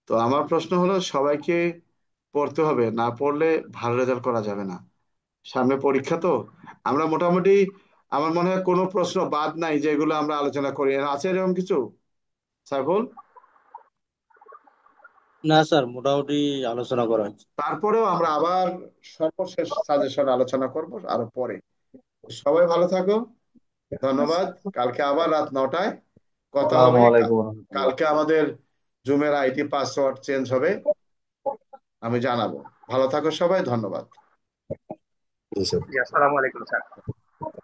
তো আমার প্রশ্ন হলো, সবাইকে পড়তে হবে, না পড়লে ভালো রেজাল্ট করা যাবে না। সামনে পরীক্ষা তো, আমরা মোটামুটি, আমার মনে হয় কোনো প্রশ্ন বাদ নাই যেগুলো আমরা আলোচনা করি। আছে এরকম কিছু সাইফুল? না স্যার, মোটামুটি আলোচনা করা হয়েছে। তারপরেও আমরা আবার সর্বশেষ সাজেশন আলোচনা করব আরো পরে। সবাই ভালো থাকো, ধন্যবাদ। কালকে আবার রাত 9টায় কথা আসসালামু হবে। আলাইকুম রহমতুল্লাহ। কালকে আমাদের জুমের আইডি পাসওয়ার্ড চেঞ্জ হবে, আমি জানাবো। ভালো থাকো সবাই, ধন্যবাদ। জি, আসসালামু আলাইকুম স্যার।